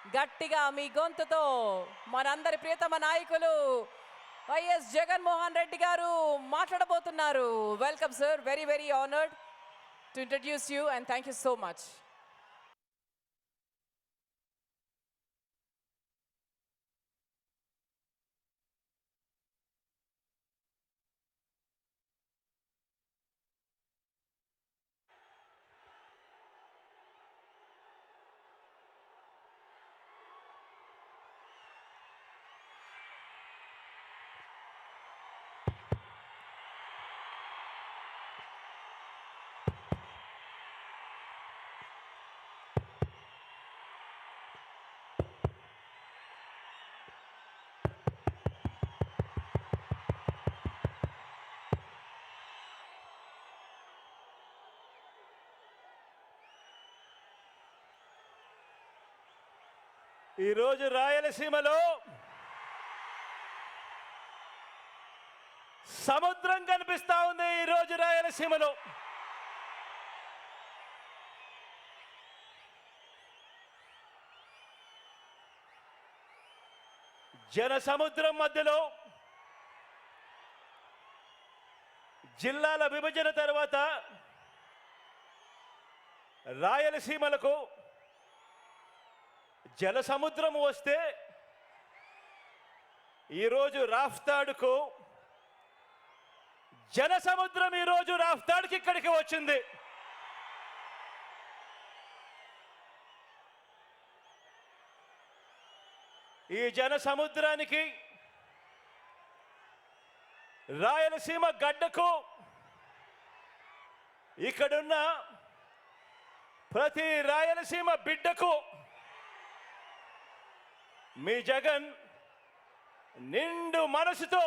గట్టిగా మీ గొంతుతో మనందరి ప్రియతమ నాయకులు వైఎస్ జగన్మోహన్ రెడ్డి గారు మాట్లాడబోతున్నారు. Welcome sir, very very honoured to introduce you and thank you so much. ఈరోజు రాయలసీమలో సముద్రం కనిపిస్తా ఉంది. ఈరోజు రాయలసీమలో జన సముద్రం మధ్యలో జిల్లాల విభజన తర్వాత రాయలసీమలకు జల సముద్రం వస్తే ఈరోజు రాఫ్తాడుకు జన సముద్రం ఈరోజు రాఫ్తాడుకి ఇక్కడికి వచ్చింది. ఈ జన సముద్రానికి రాయలసీమ గడ్డకు ఇక్కడున్న ప్రతి రాయలసీమ బిడ్డకు మీ జగన్ నిండు మనసుతో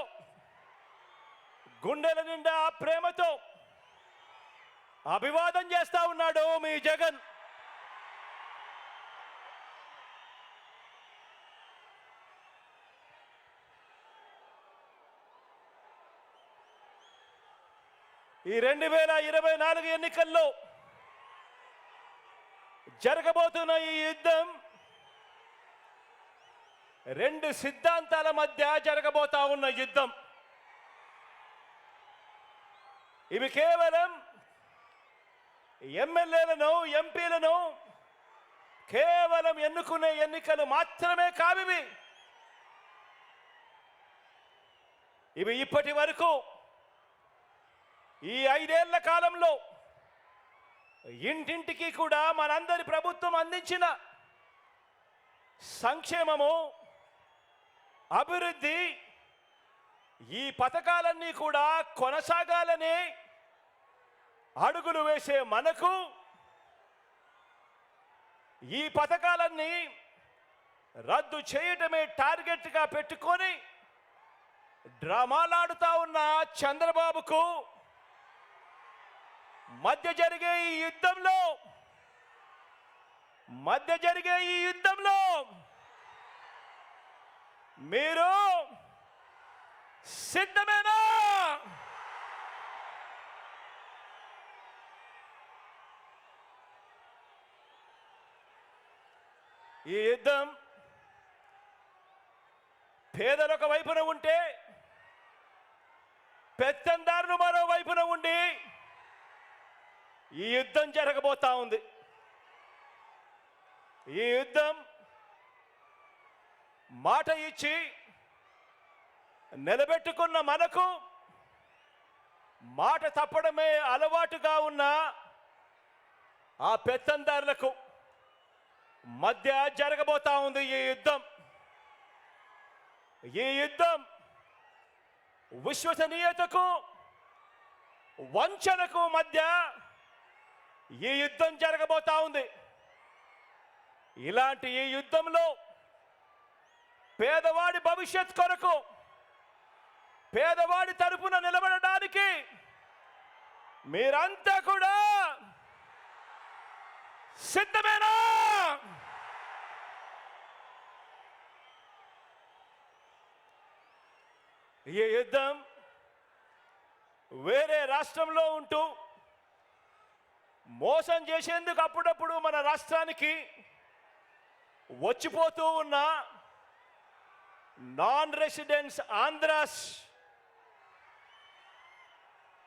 గుండెల నిండా ప్రేమతో అభివాదం చేస్తా ఉన్నాడు. మీ జగన్ ఈ 2024 ఎన్నికల్లో జరగబోతున్న ఈ యుద్ధం రెండు సిద్ధాంతాల మధ్య జరగబోతా ఉన్న యుద్ధం. ఇవి కేవలం ఎమ్మెల్యేలను ఎంపీలను కేవలం ఎన్నుకునే ఎన్నికలు మాత్రమే కావివి. ఇవి ఇప్పటి వరకు ఈ 5 ఏళ్ల కాలంలో ఇంటింటికి కూడా మనందరి ప్రభుత్వం అందించిన సంక్షేమము, అభివృద్ధి, ఈ పథకాలన్నీ కూడా కొనసాగాలని అడుగులు వేసే మనకు ఈ పథకాలన్నీ రద్దు చేయటమే టార్గెట్గా పెట్టుకొని డ్రామాలాడుతా ఉన్న చంద్రబాబుకు మధ్య జరిగే ఈ యుద్ధంలో మీరు సిద్ధమేనా? ఈ యుద్ధం పేదలొక వైపున ఉంటే పెత్తందారులు మరో వైపున ఉండి ఈ యుద్ధం జరగబోతా ఉంది. ఈ యుద్ధం మాట ఇచ్చి నిలబెట్టుకున్న మనకు మాట తప్పడమే అలవాటుగా ఉన్న ఆ పెత్తందారులకు మధ్య జరగబోతా ఉంది ఈ యుద్ధం. ఈ యుద్ధం విశ్వసనీయతకు వంచనకు మధ్య ఈ యుద్ధం జరగబోతా ఉంది. ఇలాంటి ఈ యుద్ధంలో పేదవాడి భవిష్యత్ కొరకు, పేదవాడి తరపున నిలబడడానికి మీరంతా కూడా సిద్ధమేనా? ఈ యుద్ధం వేరే రాష్ట్రంలో ఉంటూ మోసం చేసేందుకు అప్పుడప్పుడు మన రాష్ట్రానికి వచ్చిపోతూ ఉన్న నాన్ రెసిడెంట్స్ ఆంధ్రాస్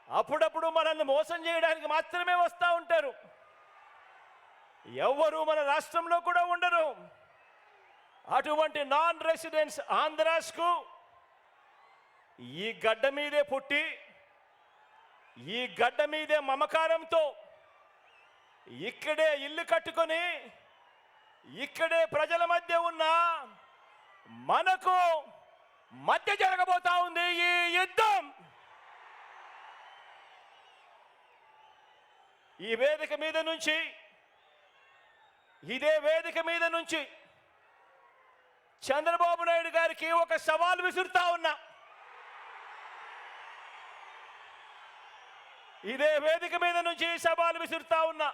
అప్పుడప్పుడు మనల్ని మోసం చేయడానికి మాత్రమే వస్తూ ఉంటారు. ఎవ్వరూ మన రాష్ట్రంలో కూడా ఉండరు. అటువంటి నాన్ రెసిడెంట్స్ ఆంధ్రాస్కు ఈ గడ్డ మీదే పుట్టి ఈ గడ్డ మీదే మమకారంతో ఇక్కడే ఇల్లు కట్టుకొని ఇక్కడే ప్రజల మధ్య ఉన్న మనకు మధ్య జరగబోతా ఉంది ఈ యుద్ధం. ఈ వేదిక మీద నుంచి ఇదే వేదిక మీద నుంచి చంద్రబాబు నాయుడు గారికి ఒక సవాల్ విసురుతా ఉన్నా. ఇదే వేదిక మీద నుంచి సవాల్ విసురుతా ఉన్నా.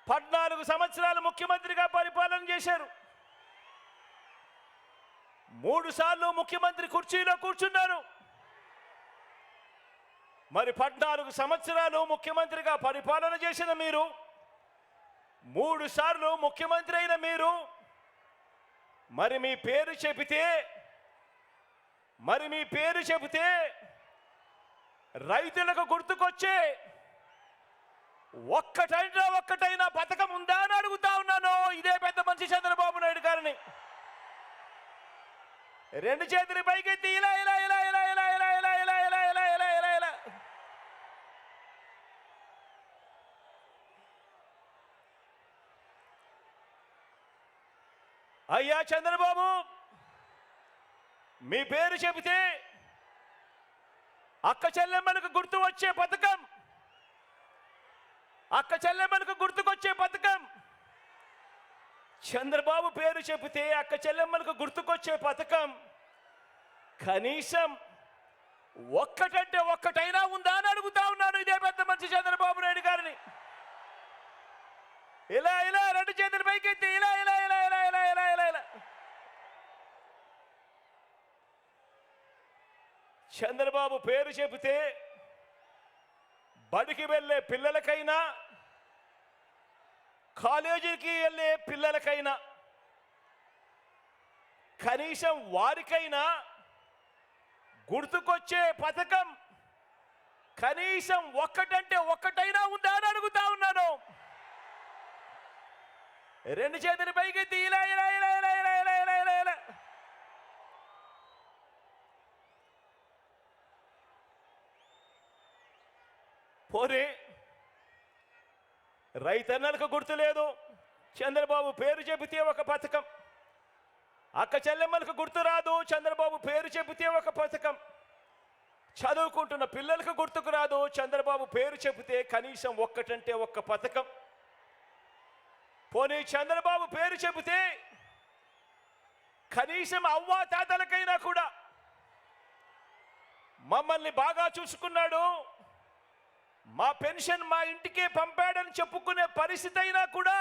14 సంవత్సరాలు ముఖ్యమంత్రిగా పరిపాలన చేశారు. 3 సార్లు ముఖ్యమంత్రి కుర్చీలో కూర్చున్నారు. మరి 14 సంవత్సరాలు ముఖ్యమంత్రిగా పరిపాలన చేసిన మీరు, 3 సార్లు ముఖ్యమంత్రి అయిన మీరు, మరి మీ పేరు చెబితే రైతులకు గుర్తుకొచ్చే ఒక్కటైనా పథకం ఉందా అని అడుగుతా ఉన్నాను ఇదే పెద్ద మనిషి చంద్రబాబు నాయుడు గారిని. 2 చేతులు పైకెత్తి ఇలా ఇలా ఇలా ఇలా ఇలా ఇలా ఇలా ఇలా ఇలా ఇలా ఇలా ఇలా ఇలా. అయ్యా చంద్రబాబు, మీ పేరు చెబితే అక్క చెల్లెమ్మలకు గుర్తు వచ్చే పథకం, చంద్రబాబు పేరు చెబితే అక్క చెల్లెమ్మలకు గుర్తుకొచ్చే పథకం కనీసం ఒక్కటైనా ఉందా అని అడుగుతా ఉన్నాను ఇదే పెద్ద మనిషి చంద్రబాబు నాయుడు గారిని. ఇలా ఇలా 2 చేతులు పైకెత్తి ఇలా ఇలా ఇలా ఇలా ఇలా ఇలా ఇలా ఇలా. చంద్రబాబు పేరు చెబితే బడికి వెళ్ళే పిల్లలకైనా కాలేజీకి వెళ్ళే పిల్లలకైనా కనీసం వారికైనా గుర్తుకొచ్చే పథకం కనీసం ఒక్కటైనా ఉందా అని అడుగుతా ఉన్నాను. 2 చేతులు పైకెత్తి ఇలా ఇలా ఇలా ఇలా ఇలా ఇలా ఇలా ఇలా ఇలా. పోనీ రైతన్నలకు గుర్తు లేదు, చంద్రబాబు పేరు చెబితే ఒక పథకం. అక్క చెల్లెమ్మలకు గుర్తు రాదు, చంద్రబాబు పేరు చెబితే ఒక పథకం. చదువుకుంటున్న పిల్లలకు గుర్తుకు రాదు, చంద్రబాబు పేరు చెబితే కనీసం ఒక్క పథకం. పోనీ చంద్రబాబు పేరు చెబితే కనీసం అవ్వా తాతలకైనా కూడా మమ్మల్ని బాగా చూసుకున్నాడు, మా పెన్షన్ మా ఇంటికే పంపాడని చెప్పుకునే పరిస్థితి అయినా కూడా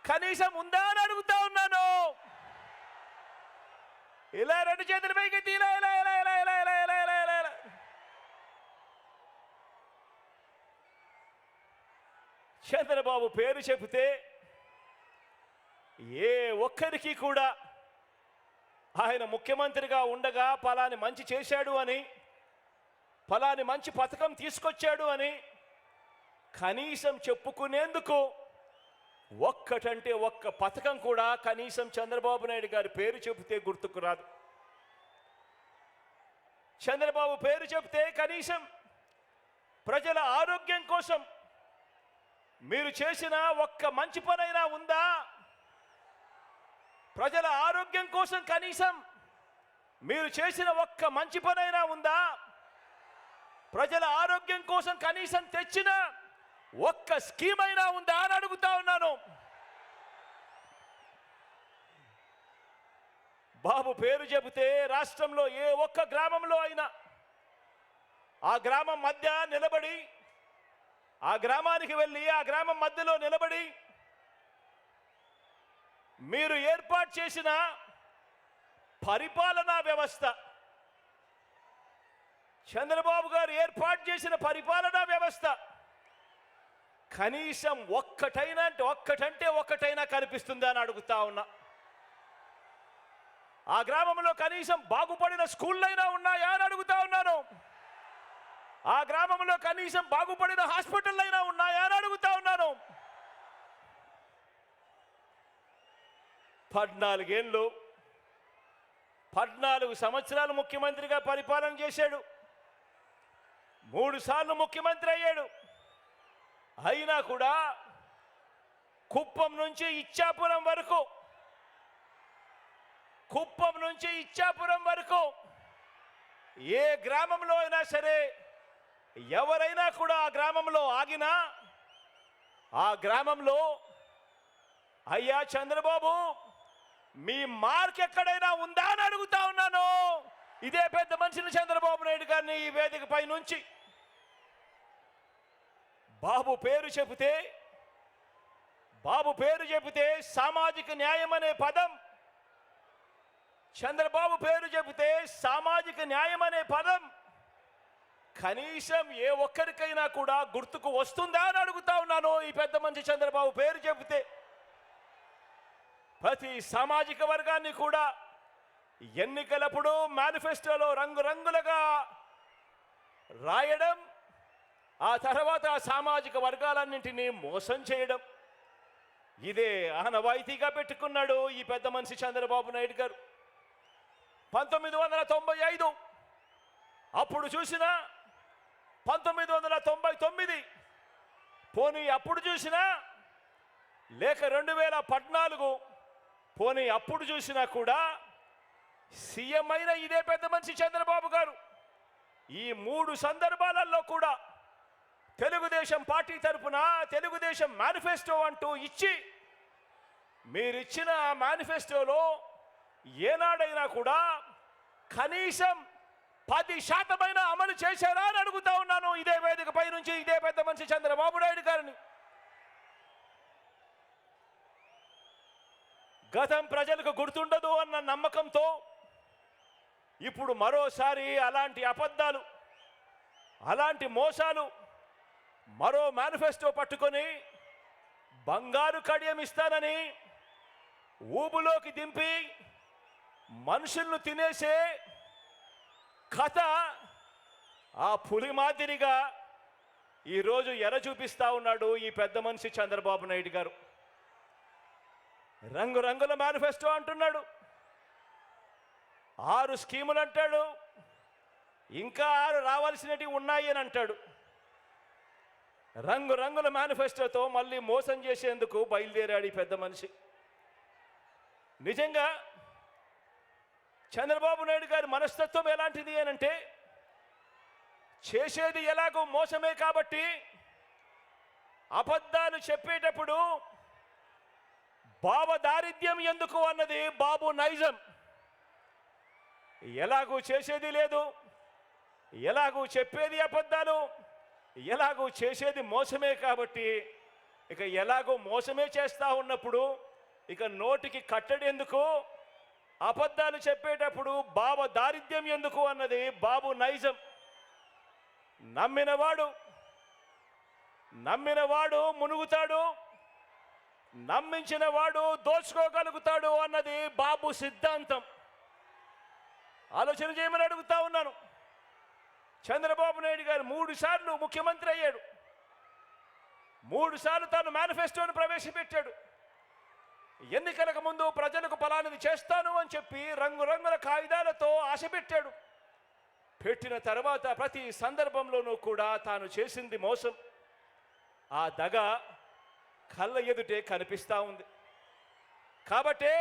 కనీసం ఉందా అని అడుగుతా ఉన్నాను. ఇలా 2 చేతుల పైకి ఇలా ఇలా ఇలా ఇలా ఇలా ఇలా ఇలా ఇలా ఇలా ఇలా. చంద్రబాబు పేరు చెబితే ఏ ఒక్కరికి కూడా ఆయన ముఖ్యమంత్రిగా ఉండగా పలాని మంచి చేశాడు అని, ఫలాని మంచి పథకం తీసుకొచ్చాడు అని కనీసం చెప్పుకునేందుకు ఒక్క పథకం కూడా కనీసం చంద్రబాబు నాయుడు గారి పేరు చెబితే గుర్తుకు రాదు. చంద్రబాబు పేరు చెబితే కనీసం ప్రజల ఆరోగ్యం కోసం మీరు చేసిన ఒక్క మంచి పనైనా ఉందా? ప్రజల ఆరోగ్యం కోసం కనీసం మీరు చేసిన ఒక్క మంచి పనైనా ఉందా? ప్రజల ఆరోగ్యం కోసం కనీసం తెచ్చిన ఒక్క స్కీమ్ అయినా ఉందా అని అడుగుతా ఉన్నాను. బాబు పేరు చెబితే రాష్ట్రంలో ఏ ఒక్క గ్రామంలో అయినా ఆ గ్రామం మధ్య నిలబడి, ఆ గ్రామానికి వెళ్ళి ఆ గ్రామం మధ్యలో నిలబడి మీరు ఏర్పాటు చేసిన పరిపాలనా వ్యవస్థ, చంద్రబాబు గారు ఏర్పాటు చేసిన పరిపాలనా వ్యవస్థ కనీసం ఒక్కటైనా కనిపిస్తుందా అని అడుగుతా ఉన్నా. ఆ గ్రామంలో కనీసం బాగుపడిన స్కూళ్ళైనా ఉన్నాయా అని అడుగుతా ఉన్నాను. ఆ గ్రామంలో కనీసం బాగుపడిన హాస్పిటల్ అయినా ఉన్నాయా అని అడుగుతా ఉన్నాను. 14 సంవత్సరాలు ముఖ్యమంత్రిగా పరిపాలన చేశాడు. 3 సార్లు ముఖ్యమంత్రి అయ్యాడు. అయినా కూడా కుప్పం నుంచి ఇచ్చాపురం వరకు ఏ గ్రామంలో అయినా సరే ఎవరైనా కూడా ఆ గ్రామంలో ఆగినా ఆ గ్రామంలో అయ్యా చంద్రబాబు మీ మార్క్ ఎక్కడైనా ఉందా అని అడుగుతా ఉన్నాను. ఇదే పెద్ద మనిషిని చంద్రబాబు నాయుడు గారిని ఈ వేదికపై నుంచి బాబు పేరు చెబితే సామాజిక న్యాయం అనే పదం, చంద్రబాబు పేరు చెబితే సామాజిక న్యాయం అనే పదం కనీసం ఏ ఒక్కరికైనా కూడా గుర్తుకు వస్తుందా అని అడుగుతా ఉన్నాను. ఈ పెద్ద మనిషి చంద్రబాబు పేరు చెబితే ప్రతి సామాజిక వర్గాన్ని కూడా ఎన్నికలప్పుడు మేనిఫెస్టోలో రంగురంగులుగా రాయడం, ఆ తర్వాత ఆ సామాజిక వర్గాలన్నింటినీ మోసం చేయడం, ఇదే ఆనవాయితీగా పెట్టుకున్నాడు ఈ పెద్ద మనిషి చంద్రబాబు నాయుడు గారు. 1995 అప్పుడు చూసినా, 1999 పోనీ అప్పుడు చూసినా, లేక 2014 పోనీ అప్పుడు చూసినా కూడా సీఎం అయిన ఇదే పెద్ద మనిషి చంద్రబాబు గారు ఈ 3 సందర్భాలలో కూడా తెలుగుదేశం పార్టీ తరఫున తెలుగుదేశం మేనిఫెస్టో అంటూ ఇచ్చి, మీరిచ్చిన మేనిఫెస్టోలో ఏనాడైనా కూడా కనీసం 10% అమలు చేశారా అని అడుగుతా ఉన్నాను ఇదే వేదికపై నుంచి ఇదే పెద్ద మనిషి చంద్రబాబు నాయుడు గారిని. గతం ప్రజలకు గుర్తుండదు అన్న నమ్మకంతో ఇప్పుడు మరోసారి అలాంటి అబద్ధాలు, అలాంటి మోసాలు, మరో మేనిఫెస్టో పట్టుకొని బంగారు కడియం ఇస్తానని ఊబులోకి దింపి మనుషులను తినేసే కథ ఆ పులి మాదిరిగా ఈరోజు ఎర చూపిస్తా ఉన్నాడు ఈ పెద్ద మనిషి చంద్రబాబు నాయుడు గారు. రంగురంగుల మేనిఫెస్టో అంటున్నాడు, 6 స్కీములు అంటాడు, ఇంకా 6 రావాల్సినవి ఉన్నాయి అని అంటాడు. రంగురంగుల మేనిఫెస్టోతో మళ్ళీ మోసం చేసేందుకు బయలుదేరాడు ఈ పెద్ద మనిషి. నిజంగా చంద్రబాబు నాయుడు గారి మనస్తత్వం ఎలాంటిది అనంటే, చేసేది ఎలాగో మోసమే కాబట్టి అబద్ధాలు చెప్పేటప్పుడు దారిద్ర్యం ఎందుకు అన్నది బాబు నైజం. ఎలాగూ చేసేది లేదు, ఎలాగూ చెప్పేది అబద్ధాలు, ఎలాగూ చేసేది మోసమే కాబట్టి ఇక ఎలాగో మోసమే చేస్తా ఉన్నప్పుడు ఇక నోటికి కట్టడి ఎందుకు, అబద్ధాలు చెప్పేటప్పుడు దారిద్ర్యం ఎందుకు అన్నది బాబు నైజం. నమ్మినవాడు మునుగుతాడు, నమ్మించిన వాడు దోచుకోగలుగుతాడు అన్నది బాబు సిద్ధాంతం. ఆలోచన చేయమని అడుగుతా ఉన్నాను. చంద్రబాబు నాయుడు గారు 3 సార్లు ముఖ్యమంత్రి అయ్యాడు, 3 సార్లు తాను మేనిఫెస్టోను ప్రవేశపెట్టాడు. ఎన్నికలకు ముందు ప్రజలకు ఫలానిది చేస్తాను అని చెప్పి రంగురంగుల కాగితాలతో ఆశ పెట్టాడు. పెట్టిన తర్వాత ప్రతి సందర్భంలోనూ కూడా తాను చేసింది మోసం. ఆ దగ కళ్ళ ఎదుటే కనిపిస్తూ ఉంది. కాబట్టే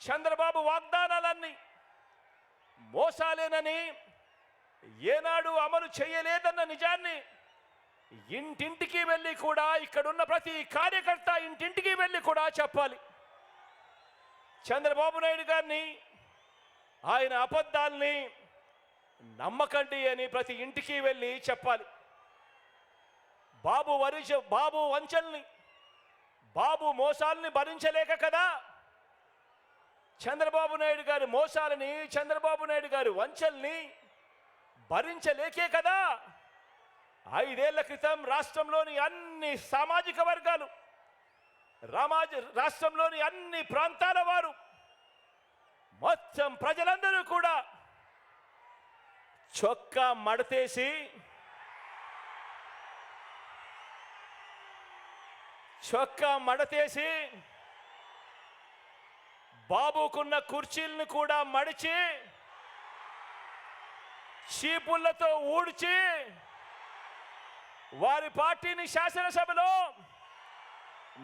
చంద్రబాబు వాగ్దానాలన్నీ మోసాలేనని, ఏనాడు అమలు చేయలేదన్న నిజాన్ని ఇంటింటికి వెళ్ళి కూడా, ఇక్కడున్న ప్రతి కార్యకర్త ఇంటింటికి వెళ్ళి కూడా చెప్పాలి. చంద్రబాబు నాయుడు గారిని, ఆయన అబద్ధాల్ని నమ్మకండి అని ప్రతి ఇంటికి వెళ్ళి చెప్పాలి. బాబు వంచల్ని, బాబు మోసాలని భరించలేక కదా, చంద్రబాబు నాయుడు గారి మోసాలని, చంద్రబాబు నాయుడు గారి వంచల్ని భరించలేకే కదా 5 ఏళ్ల క్రితం రాష్ట్రంలోని అన్ని సామాజిక వర్గాలు, రాష్ట్రంలోని అన్ని ప్రాంతాల వారు, మొత్తం ప్రజలందరూ కూడా చొక్కా మడతేసి బాబుకున్న కుర్చీలను కూడా మడిచి చీపుళ్లతో ఊడ్చి వారి పార్టీని శాసనసభలో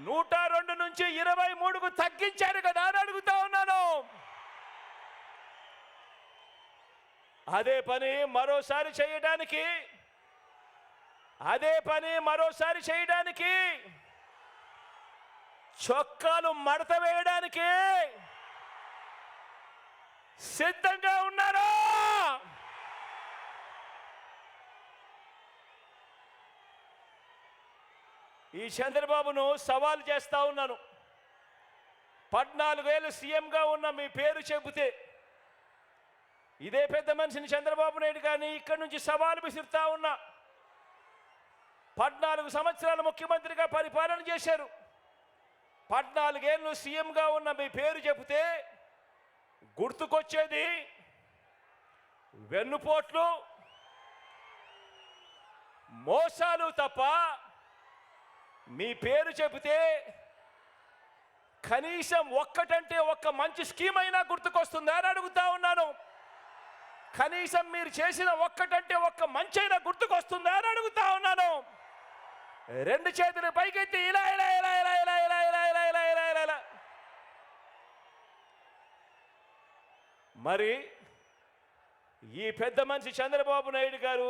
102 నుంచి 23కు తగ్గించారు కదా అని అడుగుతా ఉన్నాను. అదే పని మరోసారి చేయడానికి చొక్కాలు మడత వేయడానికి సిద్ధంగా ఉన్నారా? ఈ చంద్రబాబును సవాల్ చేస్తా ఉన్నాను. 14 ఏళ్ళు సీఎంగా ఉన్న మీ పేరు చెబితే ఇదే పెద్ద మనిషిని చంద్రబాబు నాయుడు గారిని ఇక్కడి నుంచి సవాలు విసురుతా ఉన్నా. 14 సంవత్సరాలు ముఖ్యమంత్రిగా పరిపాలన చేశారు. 14 ఏళ్ళు సీఎంగా ఉన్న మీ పేరు చెబితే గుర్తుకొచ్చేది వెన్నుపోట్లు, మోసాలు తప్ప మీ పేరు చెబితే కనీసం ఒక్కటంటే ఒక్క మంచి స్కీమ్ అయినా గుర్తుకొస్తుందా అని అడుగుతా ఉన్నాను. కనీసం మీరు చేసిన ఒక్కటంటే ఒక్క మంచైనా గుర్తుకొస్తుందా అని అడుగుతా ఉన్నాను. 2 చేతులు పైకెత్తి ఇలా ఇలా ఇలా ఇలా ఇలా ఇలా ఇలా ఇలా ఇలా ఇలా ఇలా ఇలా. మరి ఈ పెద్ద మనిషి చంద్రబాబు నాయుడు గారు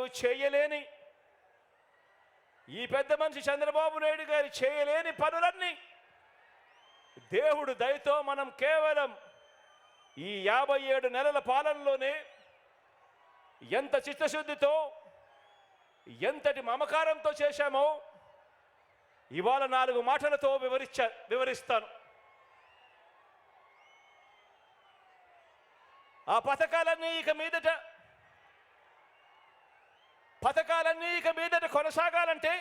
చేయలేని పనులన్నీ దేవుడు దయతో మనం కేవలం ఈ 57 నెలల పాలనలోనే ఎంత చిత్తశుద్ధితో, ఎంతటి మమకారంతో చేశామో ఇవాళ 4 మాటలతో వివరిస్తాను. ఆ పథకాలన్నీ ఇక మీదట కొనసాగాలంటే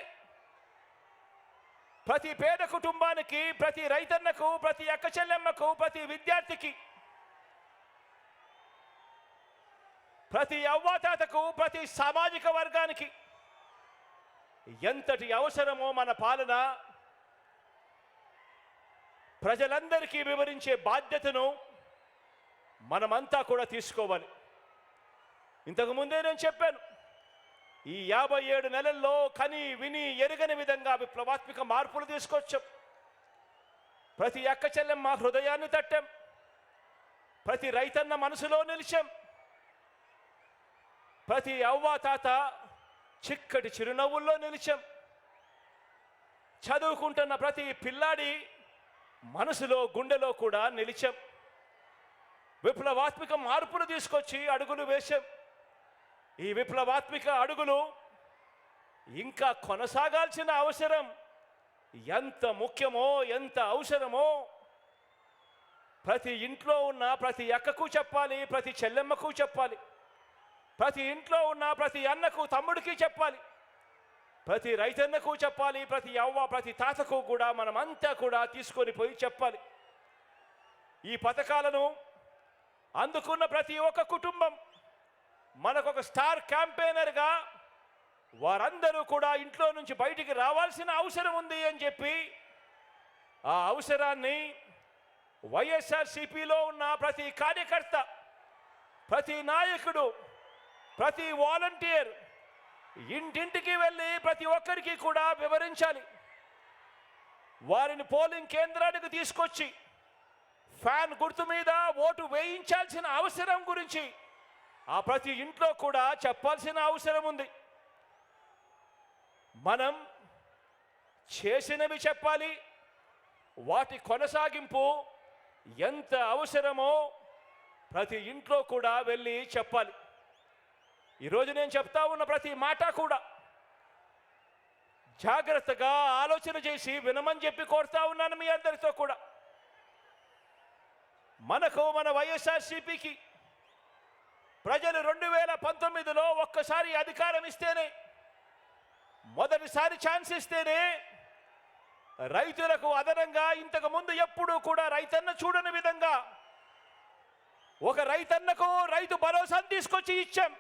ప్రతి పేద కుటుంబానికి, ప్రతి రైతన్నకు, ప్రతి అక్క చెల్లెమ్మకు, ప్రతి విద్యార్థికి, ప్రతి అవ్వాతాతకు, ప్రతి సామాజిక వర్గానికి ఎంతటి అవసరమో మన పాలన ప్రజలందరికీ వివరించే బాధ్యతను మనమంతా కూడా తీసుకోవాలి. ఇంతకు ముందే నేను చెప్పాను, ఈ 57 నెలల్లో కని విని ఎరుగని విధంగా విప్లవాత్మక మార్పులు తీసుకొచ్చాం. ప్రతి అక్క చెల్లెమ్మ హృదయాన్ని తట్టాం, ప్రతి రైతన్న మనసులో నిలిచాం, ప్రతి అవ్వ తాత చిక్కటి చిరునవ్వుల్లో నిలిచాం, చదువుకుంటున్న ప్రతి పిల్లాడి మనసులో గుండెలో కూడా నిలిచాం. విప్లవాత్మక మార్పులు తీసుకొచ్చి అడుగులు వేశాం. ఈ విప్లవాత్మక అడుగులు ఇంకా కొనసాగాల్సిన అవసరం ఎంత ముఖ్యమో, ఎంత అవసరమో ప్రతి ఇంట్లో ఉన్న ప్రతి అక్కకు చెప్పాలి, ప్రతి చెల్లెమ్మకు చెప్పాలి, ప్రతి ఇంట్లో ఉన్న ప్రతి అన్నకు తమ్ముడికి చెప్పాలి, ప్రతి రైతన్నకు చెప్పాలి, ప్రతి అవ్వ ప్రతి తాతకు కూడా మనమంతా కూడా తీసుకొని పోయి చెప్పాలి. ఈ పథకాలను అందుకున్న ప్రతి ఒక్క కుటుంబం మనకొక స్టార్ క్యాంపెయినర్గా వారందరూ కూడా ఇంట్లో నుంచి బయటికి రావాల్సిన అవసరం ఉంది అని చెప్పి ఆ అవసరాన్ని వైఎస్ఆర్సీపీలో ఉన్న ప్రతి కార్యకర్త, ప్రతి నాయకుడు, ప్రతి వాలంటీర్ ఇంటింటికి వెళ్ళి ప్రతి ఒక్కరికి కూడా వివరించాలి. వారిని పోలింగ్ కేంద్రానికి తీసుకొచ్చి ఫ్యాన్ గుర్తు మీద ఓటు వేయించాల్సిన అవసరం గురించి ఆ ప్రతి ఇంట్లో కూడా చెప్పాల్సిన అవసరం ఉంది. మనం చేసినవి చెప్పాలి, వాటి కొనసాగింపు ఎంత అవసరమో ప్రతి ఇంట్లో కూడా వెళ్ళి చెప్పాలి. ఈరోజు నేను చెప్తా ఉన్న ప్రతి మాట కూడా జాగ్రత్తగా ఆలోచన చేసి వినమని చెప్పి కోరుతా ఉన్నాను మీ అందరితో కూడా. మన వైఎస్ఆర్సీపీకి ప్రజలు 2019లో ఒక్కసారి అధికారం ఇస్తేనే మొదటిసారి ఛాన్స్ ఇస్తేనే రైతులకు అదనంగా ఇంతకు ముందు ఎప్పుడూ కూడా రైతన్న చూడని విధంగా ఒక రైతన్నకు రైతు భరోసాను తీసుకొచ్చి ఇచ్చాం.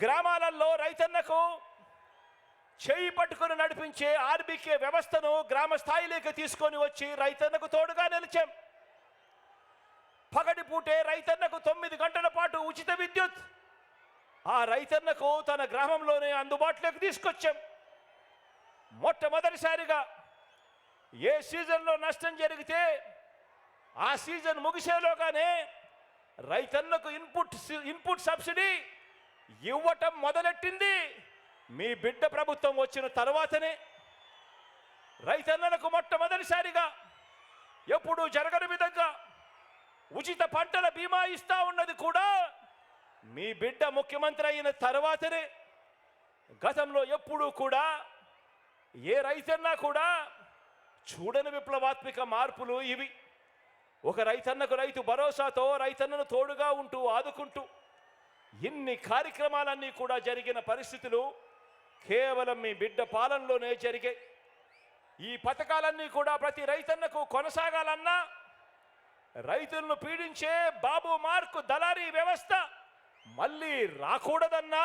గ్రామాలలో రైతన్నకు చేయి పట్టుకుని నడిపించే ఆర్బీకే వ్యవస్థను గ్రామ స్థాయిలోకి తీసుకొని వచ్చి రైతన్నకు తోడుగా నిలిచాం. పగటిపూటే రైతన్నకు 9 గంటల పాటు ఉచిత విద్యుత్ ఆ రైతన్నకు తన గ్రామంలోనే అందుబాటులోకి తీసుకొచ్చాం. మొట్టమొదటిసారిగా ఏ సీజన్లో నష్టం జరిగితే ఆ సీజన్ ముగిసేలోగానే రైతన్నకు ఇన్పుట్ సబ్సిడీ ఇవ్వటం మొదలెట్టింది మీ బిడ్డ ప్రభుత్వం వచ్చిన తర్వాతనే. రైతన్నలకు మొట్టమొదటిసారిగా ఎప్పుడూ జరగని విధంగా ఉచిత పంటల బీమా ఇస్తా ఉన్నది కూడా మీ బిడ్డ ముఖ్యమంత్రి అయిన తర్వాతనే. గతంలో ఎప్పుడూ కూడా ఏ రైతన్నా కూడా చూడని విప్లవాత్మక మార్పులు ఇవి. ఒక రైతన్నకు రైతు భరోసాతో రైతన్నను తోడుగా ఉంటూ ఆదుకుంటూ ఇన్ని కార్యక్రమాలన్నీ కూడా జరిగిన పరిస్థితులు కేవలం మీ బిడ్డ పాలనలోనే జరిగాయి. ఈ పథకాలన్నీ కూడా ప్రతి రైతన్నకు కొనసాగాలన్నా రైతులను పీడించే బాబు మార్కు దళారీ వ్యవస్థ మళ్ళీ రాకూడదన్నా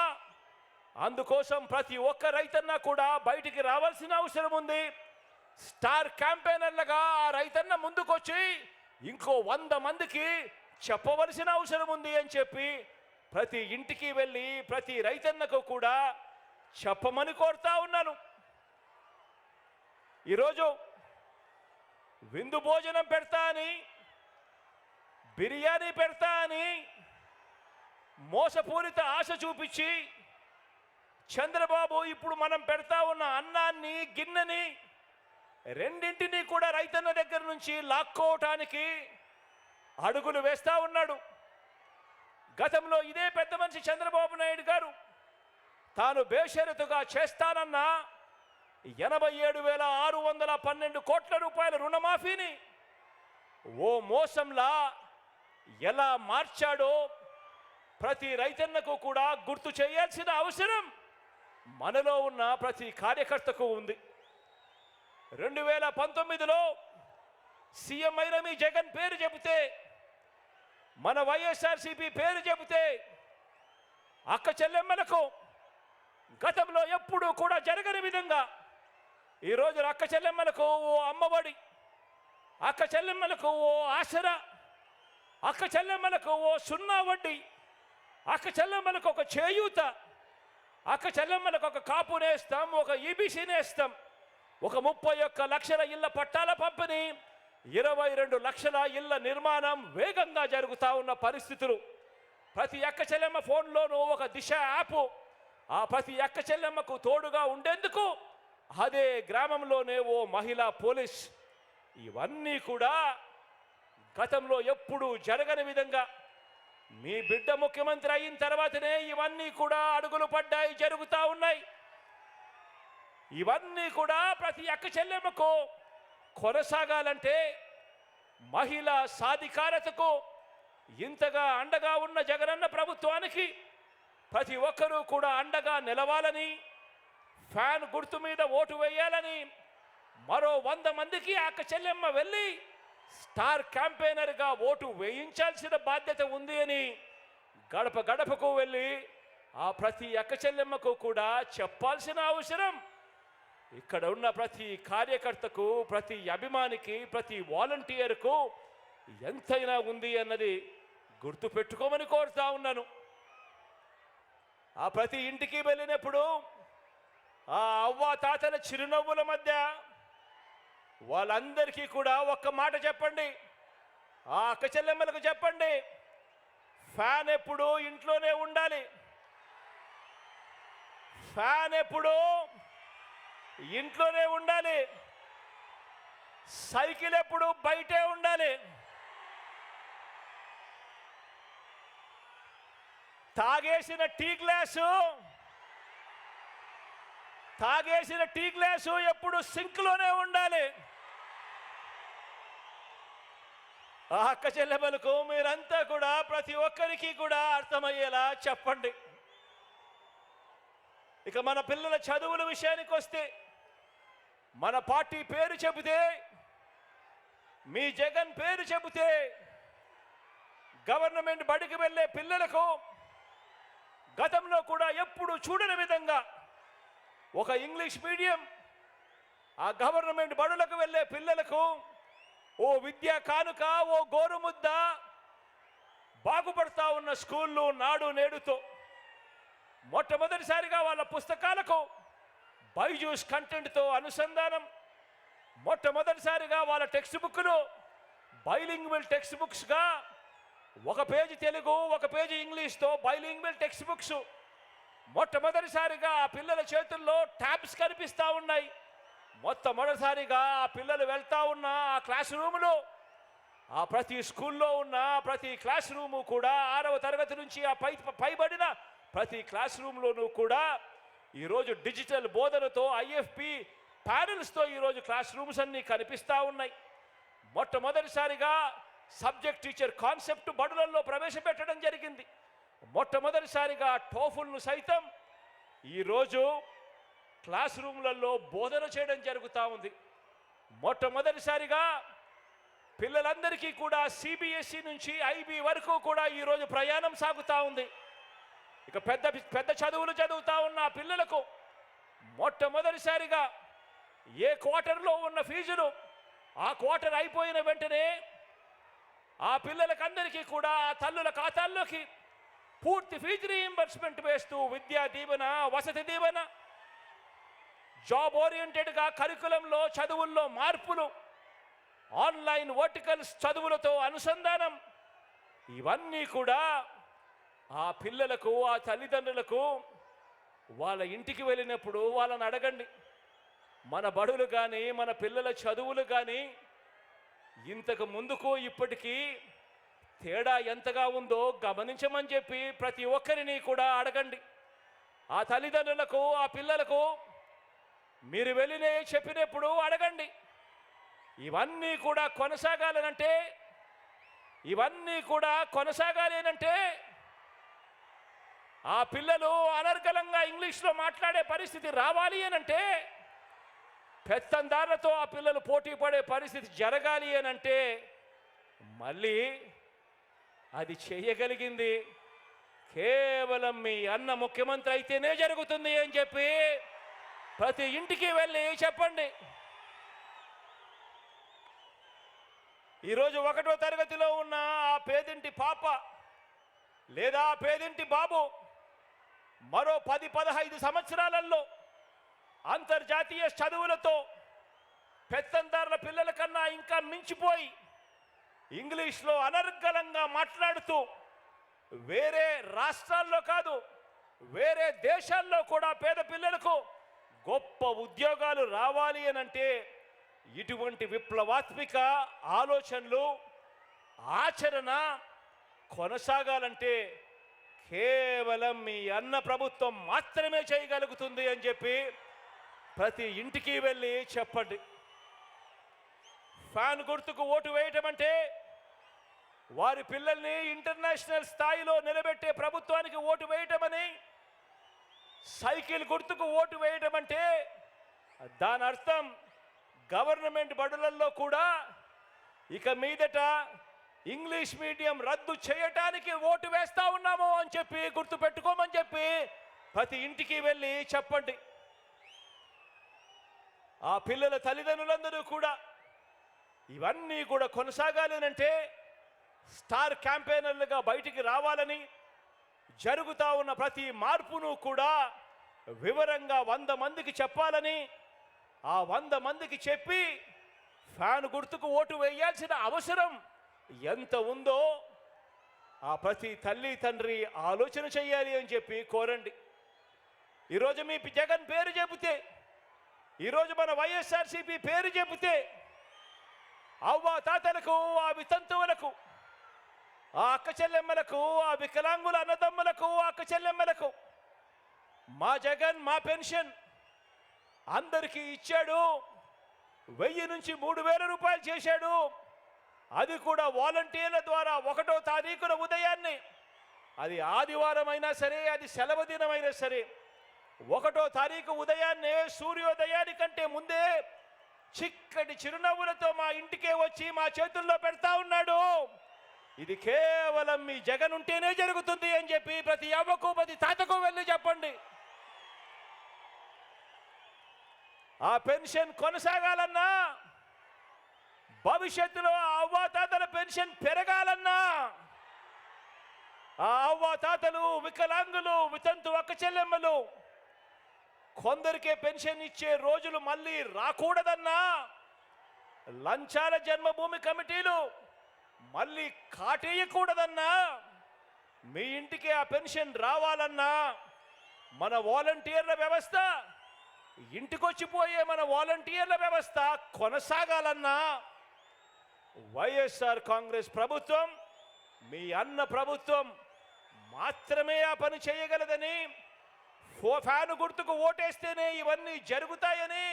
అందుకోసం ప్రతి ఒక్క రైతన్న కూడా బయటికి రావాల్సిన అవసరం ఉంది. స్టార్ క్యాంపెయినర్లుగా ఆ రైతన్న ముందుకొచ్చి ఇంకో 100 మందికి చెప్పవలసిన అవసరం ఉంది అని చెప్పి ప్రతి ఇంటికి వెళ్ళి ప్రతి రైతన్నకు కూడా చెప్పమని కోరుతా ఉన్నాను. ఈరోజు విందు భోజనం పెడతా అని, బిర్యానీ పెడతా అని మోసపూరిత ఆశ చూపించి చంద్రబాబు ఇప్పుడు మనం పెడతా ఉన్న అన్నాన్ని, గిన్నెని రెండింటినీ కూడా రైతన్న దగ్గర నుంచి లాక్కోవటానికి అడుగులు వేస్తా ఉన్నాడు. గతంలో ఇదే పెద్ద మనిషి చంద్రబాబు నాయుడు గారు తాను బేషరతుగా చేస్తానన్న 87,612 కోట్ల రూపాయల రుణమాఫీని ఓ మోసంలా ఎలా మార్చాడో ప్రతి రైతన్నకు కూడా గుర్తు చేయాల్సిన అవసరం మనలో ఉన్న ప్రతి కార్యకర్తకు ఉంది. 2019లో సీఎం అయిన మీ జగన్ పేరు చెబితే, మన వైఎస్ఆర్సీపీ పేరు చెబితే అక్క చెల్లెమ్మలకు గతంలో ఎప్పుడూ కూడా జరగని విధంగా ఈరోజు అక్క చెల్లెమ్మలకు ఓ అమ్మఒడి, అక్క చెల్లెమ్మలకు ఓ ఆసరా, అక్క చెల్లెమ్మలకు ఓ 0 వడ్డీ, అక్క చెల్లెమ్మలకు ఒక చేయూత, అక్క చెల్లెమ్మలకు ఒక కాపు నేస్తాం, ఒక ఈబీసీ నేస్తాం, ఒక 31 లక్షల ఇళ్ల పట్టాల పంపిణీ, 22 లక్షల ఇళ్ల నిర్మాణం వేగంగా జరుగుతూ ఉన్న పరిస్థితులు. ప్రతి అక్క చెల్లెమ్మ ఫోన్లోనూ ఒక దిశ యాప్, ఆ ప్రతి అక్క చెల్లెమ్మకు తోడుగా ఉండేందుకు అదే గ్రామంలోనే ఓ మహిళా పోలీస్. ఇవన్నీ కూడా గతంలో ఎప్పుడూ జరగని విధంగా మీ బిడ్డ ముఖ్యమంత్రి అయిన తర్వాతనే ఇవన్నీ కూడా అడుగులు పడ్డాయి, జరుగుతూ ఉన్నాయి. ఇవన్నీ కూడా ప్రతి అక్క చెల్లెమ్మకు కొనసాగాలంటే మహిళా సాధికారతకు ఇంతగా అండగా ఉన్న జగనన్న ప్రభుత్వానికి ప్రతి ఒక్కరూ కూడా అండగా నిలవాలని, ఫ్యాన్ గుర్తు మీద ఓటు వేయాలని, మరో 100 మందికి అక్క చెల్లెమ్మ వెళ్ళి స్టార్ క్యాంపెయినర్గా ఓటు వేయించాల్సిన బాధ్యత ఉంది అని గడప గడపకు వెళ్ళి ఆ ప్రతి అక్క చెల్లెమ్మకు కూడా చెప్పాల్సిన అవసరం ఇక్కడ ఉన్న ప్రతి కార్యకర్తకు, ప్రతి అభిమానికి, ప్రతి వాలంటీర్కు ఎంతైనా ఉంది అన్నది గుర్తుపెట్టుకోమని కోరుతా ఉన్నాను. ఆ ప్రతి ఇంటికి వెళ్ళినప్పుడు ఆ అవ్వ తాతల చిరునవ్వుల మధ్య వాళ్ళందరికీ కూడా ఒక్క మాట చెప్పండి, ఆ అక్క చెల్లెమ్మలకు చెప్పండి, ఫ్యాన్ ఎప్పుడు ఇంట్లోనే ఉండాలి, ఫ్యాన్ ఎప్పుడు ఇంట్లోనే ఉండాలి, సైకిల్ ఎప్పుడు బయటే ఉండాలి, తాగేసిన టీ గ్లాసు ఎప్పుడు సింక్లోనే ఉండాలి. ఆ అక్క చెల్లెమ్మలకు మీరంతా కూడా ప్రతి ఒక్కరికి కూడా అర్థమయ్యేలా చెప్పండి. ఇక మన పిల్లల చదువుల విషయానికి వస్తే మన పార్టీ పేరు చెబితే, మీ జగన్ పేరు చెబితే గవర్నమెంట్ బడికి వెళ్ళే పిల్లలకు గతంలో కూడా ఎప్పుడు చూడని విధంగా ఒక ఇంగ్లీష్ మీడియం, ఆ గవర్నమెంట్ బడులకు వెళ్ళే పిల్లలకు ఓ విద్యా కానుక, ఓ గోరుముద్ద, బాగుపడతా ఉన్న స్కూళ్ళు నాడు నేడుతో మొట్టమొదటిసారిగా వాళ్ళ పుస్తకాలకు బైజూస్ కంటెంట్తో అనుసంధానం, మొట్టమొదటిసారిగా వాళ్ళ టెక్స్ట్ బుక్లు బైలింగ్వల్ టెక్స్ట్ బుక్స్గా, ఒక పేజీ తెలుగు ఒక పేజీ ఇంగ్లీష్తో బైలింగ్వల్ టెక్స్ట్ బుక్స్ మొట్టమొదటిసారిగా ఆ పిల్లల చేతుల్లో ట్యాబ్స్ కనిపిస్తూ ఉన్నాయి. మొట్టమొదటిసారిగా ఆ పిల్లలు వెళ్తా ఉన్న ఆ క్లాస్ రూములో, ఆ ప్రతి స్కూల్లో ఉన్న ప్రతి క్లాస్ రూము కూడా 6వ తరగతి నుంచి ఆ పైబడిన ప్రతి క్లాస్ రూమ్లోనూ కూడా ఈరోజు డిజిటల్ బోధనతో ఐఎఫ్పి ప్యానెల్స్తో ఈరోజు క్లాస్ రూమ్స్ అన్నీ కనిపిస్తూ ఉన్నాయి. మొట్టమొదటిసారిగా సబ్జెక్ట్ టీచర్ కాన్సెప్ట్ బడులలో ప్రవేశపెట్టడం జరిగింది. మొట్టమొదటిసారిగా టోఫుల్ను సైతం ఈరోజు క్లాస్ రూమ్లలో బోధన చేయడం జరుగుతూ ఉంది. మొట్టమొదటిసారిగా పిల్లలందరికీ కూడా సిబిఎస్ఈ నుంచి ఐబీ వరకు కూడా ఈరోజు ప్రయాణం సాగుతూ ఉంది. ఇక పెద్ద పెద్ద చదువులు చదువుతూ ఉన్న పిల్లలకు మొట్టమొదటిసారిగా ఏ క్వార్టర్లో ఉన్న ఫీజులు ఆ క్వార్టర్ అయిపోయిన వెంటనే ఆ పిల్లలకందరికీ కూడా ఆ తల్లుల ఖాతాల్లోకి పూర్తి ఫీజు రీయింబర్స్మెంట్ వేస్తూ విద్యా దీవెన, వసతి దీవెన, జాబ్ ఓరియంటెడ్గా కరికులంలో చదువుల్లో మార్పులు, ఆన్లైన్ వర్టికల్స్ చదువులతో అనుసంధానం, ఇవన్నీ కూడా ఆ పిల్లలకు, ఆ తల్లిదండ్రులకు వాళ్ళ ఇంటికి వెళ్ళినప్పుడు వాళ్ళని అడగండి, మన బడులు కానీ మన పిల్లల చదువులు కానీ ఇంతకు ముందుకు ఇప్పటికీ తేడా ఎంతగా ఉందో గమనించమని చెప్పి ప్రతి ఒక్కరిని కూడా అడగండి. ఆ తల్లిదండ్రులకు, ఆ పిల్లలకు మీరు వెళ్ళినే చెప్పినప్పుడు అడగండి. ఇవన్నీ కూడా కొనసాగాలి అంటే ఆ పిల్లలు అనర్గళంగా ఇంగ్లీష్లో మాట్లాడే పరిస్థితి రావాలి అనంటే, పెత్తందారులతో ఆ పిల్లలు పోటీ పడే పరిస్థితి జరగాలి అనంటే మళ్ళీ అది చేయగలిగింది కేవలం మీ అన్న ముఖ్యమంత్రి అయితేనే జరుగుతుంది అని చెప్పి ప్రతి ఇంటికి వెళ్ళి చెప్పండి. ఈరోజు 1వ తరగతిలో ఉన్న ఆ పేదింటి పాప లేదా ఆ పేదింటి బాబు మరో 10-15 సంవత్సరాలలో అంతర్జాతీయ చదువులతో పెత్తందారుల పిల్లల కన్నా ఇంకా మించిపోయి ఇంగ్లీష్లో అనర్గళంగా మాట్లాడుతూ వేరే రాష్ట్రాల్లో కాదు వేరే దేశాల్లో కూడా పేద పిల్లలకు గొప్ప ఉద్యోగాలు రావాలి అనంటే ఇటువంటి విప్లవాత్మక ఆలోచనలు, ఆచరణ కొనసాగాలంటే కేవలం మీ అన్న ప్రభుత్వం మాత్రమే చేయగలుగుతుంది అని చెప్పి ప్రతి ఇంటికి వెళ్ళి చెప్పండి. ఫ్యాన్ గుర్తుకు ఓటు వేయటం అంటే వారి పిల్లల్ని ఇంటర్నేషనల్ స్థాయిలో నిలబెట్టే ప్రభుత్వానికి ఓటు వేయటమని, సైకిల్ గుర్తుకు ఓటు వేయటం అంటే దాని అర్థం గవర్నమెంట్ బడులలో కూడా ఇక మీదట ఇంగ్లీష్ మీడియం రద్దు చేయటానికి ఓటు వేస్తా ఉన్నాము అని చెప్పి గుర్తు పెట్టుకోమని చెప్పి ప్రతి ఇంటికి వెళ్ళి చెప్పండి. ఆ పిల్లల తల్లిదండ్రులందరూ కూడా ఇవన్నీ కూడా కొనసాగాలి అంటే స్టార్ క్యాంపెయినర్లుగా బయటికి రావాలని, జరుగుతూ ఉన్న ప్రతి మార్పును కూడా వివరంగా 100 మందికి చెప్పాలని, ఆ 100 మందికి చెప్పి ఫ్యాన్ గుర్తుకు ఓటు వేయాల్సిన అవసరం ఎంత ఉందో ఆ ప్రతి తల్లి తండ్రి ఆలోచన చేయాలి అని చెప్పి కోరండి. ఈరోజు మీ జగన్ పేరు చెబితే, ఈరోజు మన వైఎస్ఆర్సీపీ పేరు చెబితే అవ్వ తాతలకు, ఆ వితంతువులకు, ఆ అక్క చెల్లెమ్మలకు, ఆ వికలాంగుల అన్నదమ్ములకు, ఆ అక్క చెల్లెమ్మలకు మా జగన్ మా పెన్షన్ అందరికీ ఇచ్చాడు. 1000 నుంచి 3000 రూపాయలు చేశాడు. అది కూడా వాలంటీర్ల ద్వారా 1వ తారీఖున ఉదయాన్నే, అది ఆదివారం అయినా సరే, అది సెలవు దినమైనా సరే, 1వ తారీఖు ఉదయాన్నే సూర్యోదయానికంటే ముందే చిక్కటి చిరునవ్వులతో మా ఇంటికే వచ్చి మా చేతుల్లో పెడతా ఉన్నాడు. ఇది కేవలం మీ జగన్ ఉంటేనే జరుగుతుంది అని చెప్పి ప్రతి అవ్వకు ప్రతి తాతకు వెళ్ళి చెప్పండి. ఆ పెన్షన్ కొనసాగాలన్నా, భవిష్యత్తులో ఆ అవ్వాతాతల పెన్షన్ పెరగాలన్నా, ఆ అవ్వాతాతలు, వికలాంగులు, వితంతు అక్క చెల్లెమ్మలు కొందరికే పెన్షన్ ఇచ్చే రోజులు మళ్ళీ రాకూడదన్నా, లంచాల జన్మభూమి కమిటీలు మళ్ళీ కాటేయకూడదన్నా, మీ ఇంటికి ఆ పెన్షన్ రావాలన్నా, మన వాలంటీర్ల వ్యవస్థ, ఇంటికొచ్చిపోయే మన వాలంటీర్ల వ్యవస్థ కొనసాగాలన్నా వైఎస్ఆర్ కాంగ్రెస్ ప్రభుత్వం, మీ అన్న ప్రభుత్వం మాత్రమే ఆ పని చేయగలదని, ఫ్యాను గుర్తుకు ఓటేస్తేనే ఇవన్నీ జరుగుతాయని,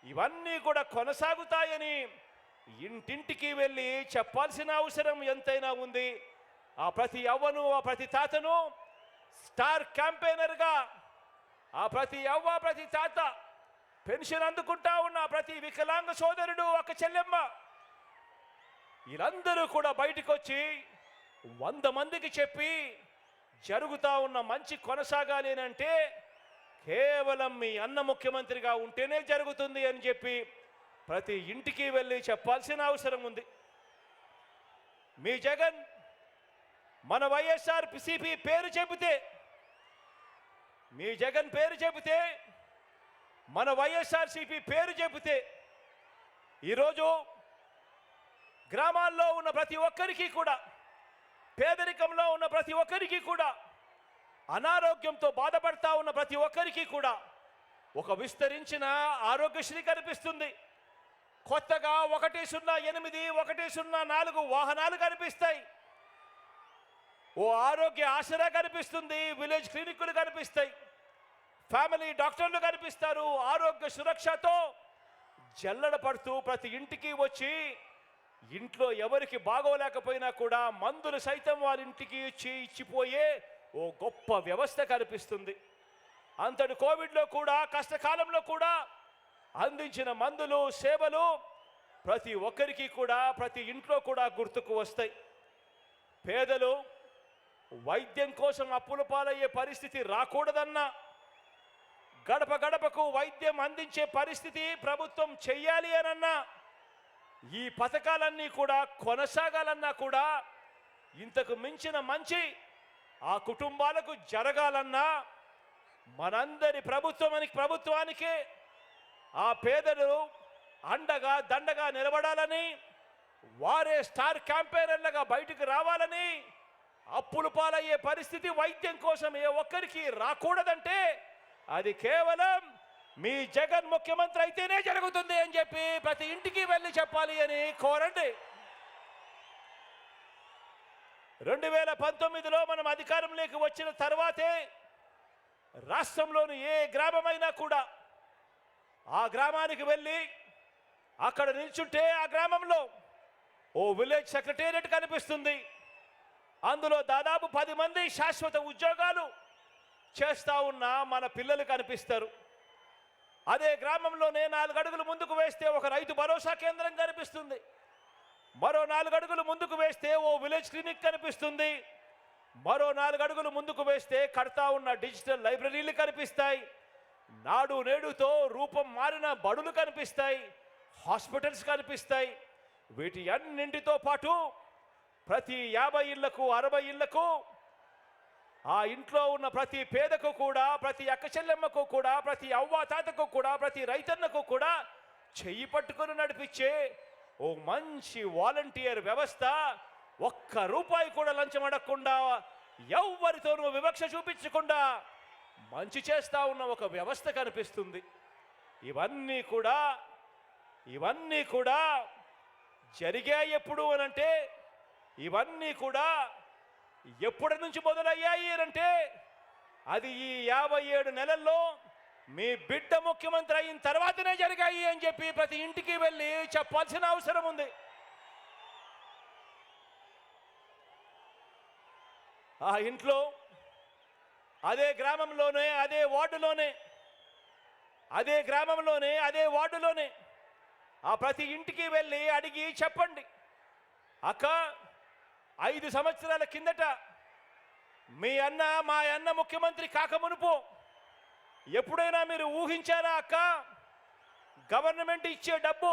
ఇవన్నీ కూడా కొనసాగుతాయని ఇంటింటికి వెళ్ళి చెప్పాల్సిన అవసరం ఎంతైనా ఉంది. ఆ ప్రతి అవ్వను, ఆ ప్రతి తాతను స్టార్ క్యాంపెయినర్గా, ఆ ప్రతి అవ్వ ప్రతి తాత, పెన్షన్ అందుకుంటా ఉన్న ప్రతి వికలాంగ సోదరుడు, అక్క చెల్లెమ్మ, వీళ్ళందరూ కూడా బయటకు వచ్చి 100 మందికి చెప్పి జరుగుతా ఉన్న మంచి కొనసాగాలి అంటే కేవలం మీ అన్న ముఖ్యమంత్రిగా ఉంటేనే జరుగుతుంది అని చెప్పి ప్రతి ఇంటికి వెళ్ళి చెప్పాల్సిన అవసరం ఉంది. మీ జగన్ మన వైఎస్ఆర్ సిపి పేరు చెబితే, మీ జగన్ పేరు చెబితే, మన వైఎస్ఆర్సీపీ పేరు చెబితే ఈరోజు గ్రామాల్లో ఉన్న ప్రతి ఒక్కరికి కూడా, పేదరికంలో ఉన్న ప్రతి ఒక్కరికి కూడా, అనారోగ్యంతో బాధపడతా ఉన్న ప్రతి ఒక్కరికి కూడా ఒక విస్తరించిన ఆరోగ్యశ్రీ కనిపిస్తుంది. కొత్తగా 108, 104 వాహనాలు కనిపిస్తాయి. ఓ ఆరోగ్య ఆసరా కనిపిస్తుంది. విలేజ్ క్లినిక్లు కనిపిస్తాయి. ఫ్యామిలీ డాక్టర్లు కనిపిస్తారు. ఆరోగ్య సురక్షతో జల్లడ పడుతూ ప్రతి ఇంటికి వచ్చి ఇంట్లో ఎవరికి బాగోలేకపోయినా కూడా మందులు సైతం వారి ఇంటికి ఇచ్చిపోయే ఓ గొప్ప వ్యవస్థ కనిపిస్తుంది. అంతటి కోవిడ్లో కూడా, కష్టకాలంలో కూడా అందించిన మందులు, సేవలు ప్రతి ఒక్కరికి కూడా, ప్రతి ఇంట్లో కూడా గుర్తుకు వస్తాయి. పేదలు వైద్యం కోసం అప్పుల పాలయ్యే పరిస్థితి రాకూడదన్నా, గడప గడపకు వైద్యం అందించే పరిస్థితి ప్రభుత్వం చెయ్యాలి అనన్నా, ఈ పథకాలన్నీ కూడా కొనసాగాలన్నా కూడా, ఇంతకు మించిన మంచి ఆ కుటుంబాలకు జరగాలన్నా మనందరి ప్రభుత్వానికి ఆ పేదలు అండగా దండగా నిలబడాలని, వారే స్టార్ క్యాంపెయినర్లుగా బయటకు రావాలని, అప్పులు పాలయ్యే పరిస్థితి వైద్యం కోసం ఏ ఒక్కరికి రాకూడదంటే అది కేవలం మీ జగన్ ముఖ్యమంత్రి అయితేనే జరుగుతుంది అని చెప్పి ప్రతి ఇంటికి వెళ్ళి చెప్పాలి అని కోరండి. 2019లో మనం అధికారంలోకి వచ్చిన తర్వాతే రాష్ట్రంలోని ఏ గ్రామమైనా కూడా ఆ గ్రామానికి వెళ్ళి అక్కడ నిల్చుంటే ఆ గ్రామంలో ఓ విలేజ్ సెక్రటేరియట్ కనిపిస్తుంది. అందులో దాదాపు 10 మంది శాశ్వత ఉద్యోగాలు చేస్తా ఉన్న మన పిల్లలు కనిపిస్తారు. అదే గ్రామంలోనే 4 అడుగులు ముందుకు వేస్తే ఒక రైతు భరోసా కేంద్రం కనిపిస్తుంది. మరో 4 అడుగులు ముందుకు వేస్తే ఓ విలేజ్ క్లినిక్ కనిపిస్తుంది. మరో 4 అడుగులు ముందుకు వేస్తే కడతా ఉన్న డిజిటల్ లైబ్రరీలు కనిపిస్తాయి. నాడు నేడుతో రూపం మారిన బడులు కనిపిస్తాయి. హాస్పిటల్స్ కనిపిస్తాయి. వీటి అన్నింటితో పాటు ప్రతి 50 ఇళ్లకు 60 ఇళ్లకు ఆ ఇంట్లో ఉన్న ప్రతి పేదకు కూడా, ప్రతి అక్క చెల్లెమ్మకు కూడా, ప్రతి అవ్వ తాతకు కూడా, ప్రతి రైతన్నకు కూడా చెయ్యి పట్టుకుని నడిపించే ఓ మంచి వాలంటీర్ వ్యవస్థ, ఒక్క రూపాయి కూడా లంచం అడగకుండా, ఎవ్వరితోనూ వివక్ష చూపించకుండా మంచి చేస్తా ఉన్న ఒక వ్యవస్థ కనిపిస్తుంది. ఇవన్నీ కూడా జరిగాయి ఎప్పుడు అనంటే, ఇవన్నీ కూడా ఎప్పటి నుంచి మొదలయ్యాయి అంటే అది ఈ 57 నెలల్లో మీ బిడ్డ ముఖ్యమంత్రి అయిన తర్వాతనే జరిగాయి అని చెప్పి ప్రతి ఇంటికి వెళ్ళి చెప్పాల్సిన అవసరం ఉంది. ఆ ఇంట్లో అదే గ్రామంలోనే అదే వార్డులోనే ఆ ప్రతి ఇంటికి వెళ్ళి అడిగి చెప్పండి, అక్క 5 సంవత్సరాల కిందట మా అన్న ముఖ్యమంత్రి కాకమునుపు ఎప్పుడైనా మీరు ఊహించారా అక్క? గవర్నమెంట్ ఇచ్చే డబ్బు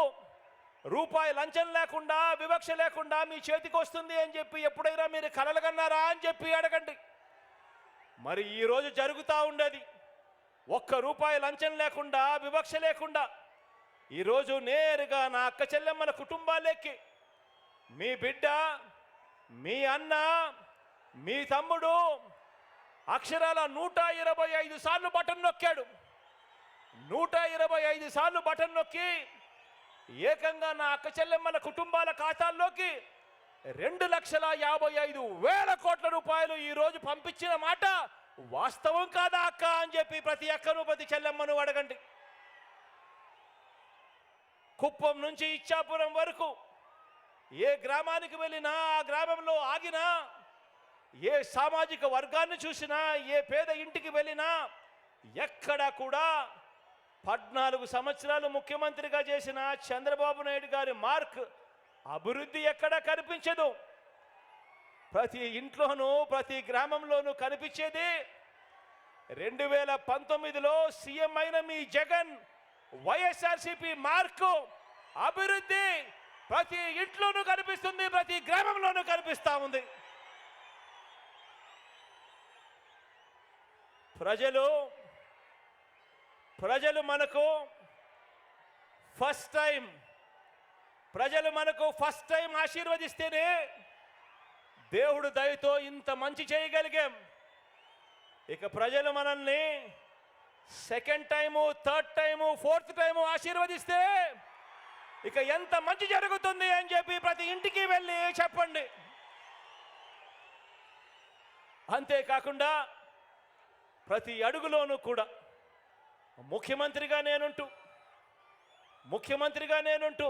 రూపాయి లంచం లేకుండా, వివక్ష లేకుండా మీ చేతికి వస్తుంది అని చెప్పి ఎప్పుడైనా మీరు కలలుగన్నారా అని చెప్పి అడగండి. మరి ఈరోజు జరుగుతూ ఉండేది ఒక్క రూపాయి లంచం లేకుండా, వివక్ష లేకుండా ఈరోజు నేరుగా నా అక్క చెల్లెమ్మల కుటుంబాలకి మీ బిడ్డ, మీ అన్న, మీ తమ్ముడు అక్షరాల 125 సార్లు బటన్ నొక్కాడు. 125 సార్లు బటన్ నొక్కి ఏకంగా నా అక్క చెల్లెమ్మల కుటుంబాల ఖాతాల్లోకి 2,55,000 కోట్ల రూపాయలు ఈరోజు పంపించిన మాట వాస్తవం కాదా అక్క అని చెప్పి ప్రతి అక్కను ప్రతి చెల్లెమ్మను అడగండి. కుప్పం నుంచి ఇచ్చాపురం వరకు ఏ గ్రామానికి వెళ్ళినా, ఆ గ్రామంలో ఆగినా, ఏ సామాజిక వర్గాన్ని చూసినా, ఏ పేద ఇంటికి వెళ్ళినా ఎక్కడ కూడా 14 సంవత్సరాలు ముఖ్యమంత్రిగా చేసిన చంద్రబాబు నాయుడు గారి మార్క్, అభివృద్ధి ఎక్కడా కనిపించదు. ప్రతి ఇంట్లోనూ ప్రతి గ్రామంలోనూ కనిపించేది 2019లో సీఎం అయిన మీ జగన్ వైఎస్ఆర్సీపీ మార్కు, అభివృద్ధి ప్రతి ఇంట్లోనూ కనిపిస్తుంది, ప్రతి గ్రామంలోనూ కనిపిస్తా ఉంది. ప్రజలు మనకు ఫస్ట్ టైం ఆశీర్వదిస్తేనే దేవుడు దయతో ఇంత మంచి చేయగలిగాం. ఇక ప్రజలు మనల్ని second time, third time, fourth time ఆశీర్వదిస్తే ఇక ఎంత మంచి జరుగుతుంది అని చెప్పి ప్రతి ఇంటికి వెళ్ళి చెప్పండి. అంతేకాకుండా ప్రతి అడుగులోనూ కూడా ముఖ్యమంత్రిగా నేనుంటూ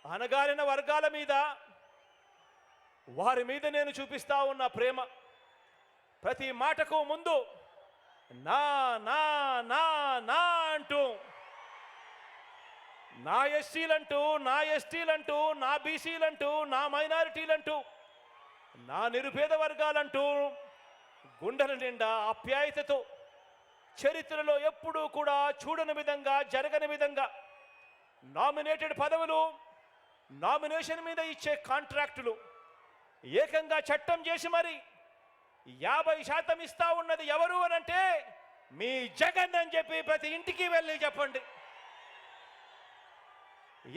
అణగారిన వర్గాల మీద, వారి మీద నేను చూపిస్తా ఉన్న ప్రేమ, ప్రతి మాటకు ముందు నా నా నా నా అంటూ, నా ఎస్సీలంటూ, నా ఎస్టీలంటూ, నా బీసీలంటూ, నా మైనారిటీలంటూ, నా నిరుపేద వర్గాలంటూ గుండెల నిండా ఆప్యాయతతో, చరిత్రలో ఎప్పుడూ కూడా చూడని విధంగా, జరగని విధంగా నామినేటెడ్ పదవులు, నామినేషన్ మీద ఇచ్చే కాంట్రాక్టులు ఏకంగా చట్టం చేసి మరి 50% ఇస్తా ఉన్నది ఎవరు అనంటే మీ జగన్ అని చెప్పి ప్రతి ఇంటికి వెళ్ళి చెప్పండి.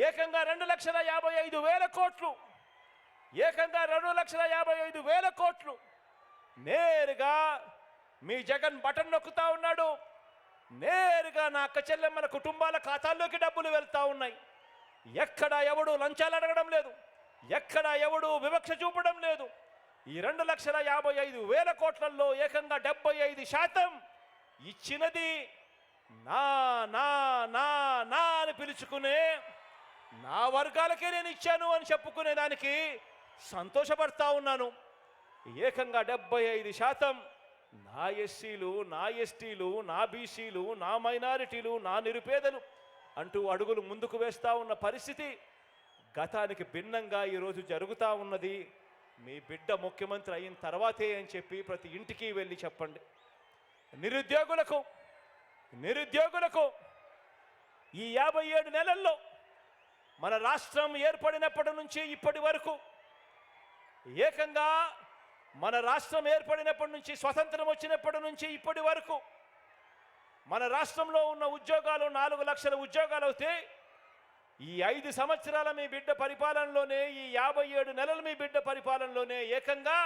ఏకంగా 2,55,000 కోట్లు, ఏకంగా 2,55,000 కోట్లు నేరుగా మీ జగన్ బటన్ నొక్కుతా ఉన్నాడు. నేరుగా నా అక్క చెల్లెమ్మల కుటుంబాల ఖాతాల్లోకి డబ్బులు వెళ్తా ఉన్నాయి. ఎక్కడ ఎవడు లంచాలు అడగడం లేదు, ఎక్కడ ఎవడు వివక్ష చూపడం లేదు. ఈ 2,55,000 కోట్లలో ఏకంగా 75% ఇచ్చినది నా నా నా నా అని పిలుచుకునే నా వర్గాలకే నేను ఇచ్చాను అని చెప్పుకునే దానికి సంతోషపడతా ఉన్నాను. ఏకంగా 75% నా ఎస్సీలు, నా ఎస్టీలు, నా బీసీలు, నా మైనారిటీలు, నా నిరుపేదలు అంటూ అడుగులు ముందుకు వేస్తూ ఉన్న పరిస్థితి గతానికి భిన్నంగా ఈరోజు జరుగుతూ ఉన్నది. మీ బిడ్డ ముఖ్యమంత్రి అయిన తర్వాతే అని చెప్పి ప్రతి ఇంటికి వెళ్ళి చెప్పండి. నిరుద్యోగులకు ఈ 57 నెలల్లో మన రాష్ట్రం ఏర్పడినప్పటి నుంచి ఇప్పటి వరకు, ఏకంగా మన రాష్ట్రం ఏర్పడినప్పటి నుంచి, స్వతంత్రం వచ్చినప్పటి నుంచి ఇప్పటి వరకు మన రాష్ట్రంలో ఉన్న ఉద్యోగాలు 4 లక్షల ఉద్యోగాలు అవుతే, ఈ 5 సంవత్సరాల మీ బిడ్డ పరిపాలనలోనే, ఈ 57 నెలలు మీ బిడ్డ పరిపాలనలోనే ఏకంగా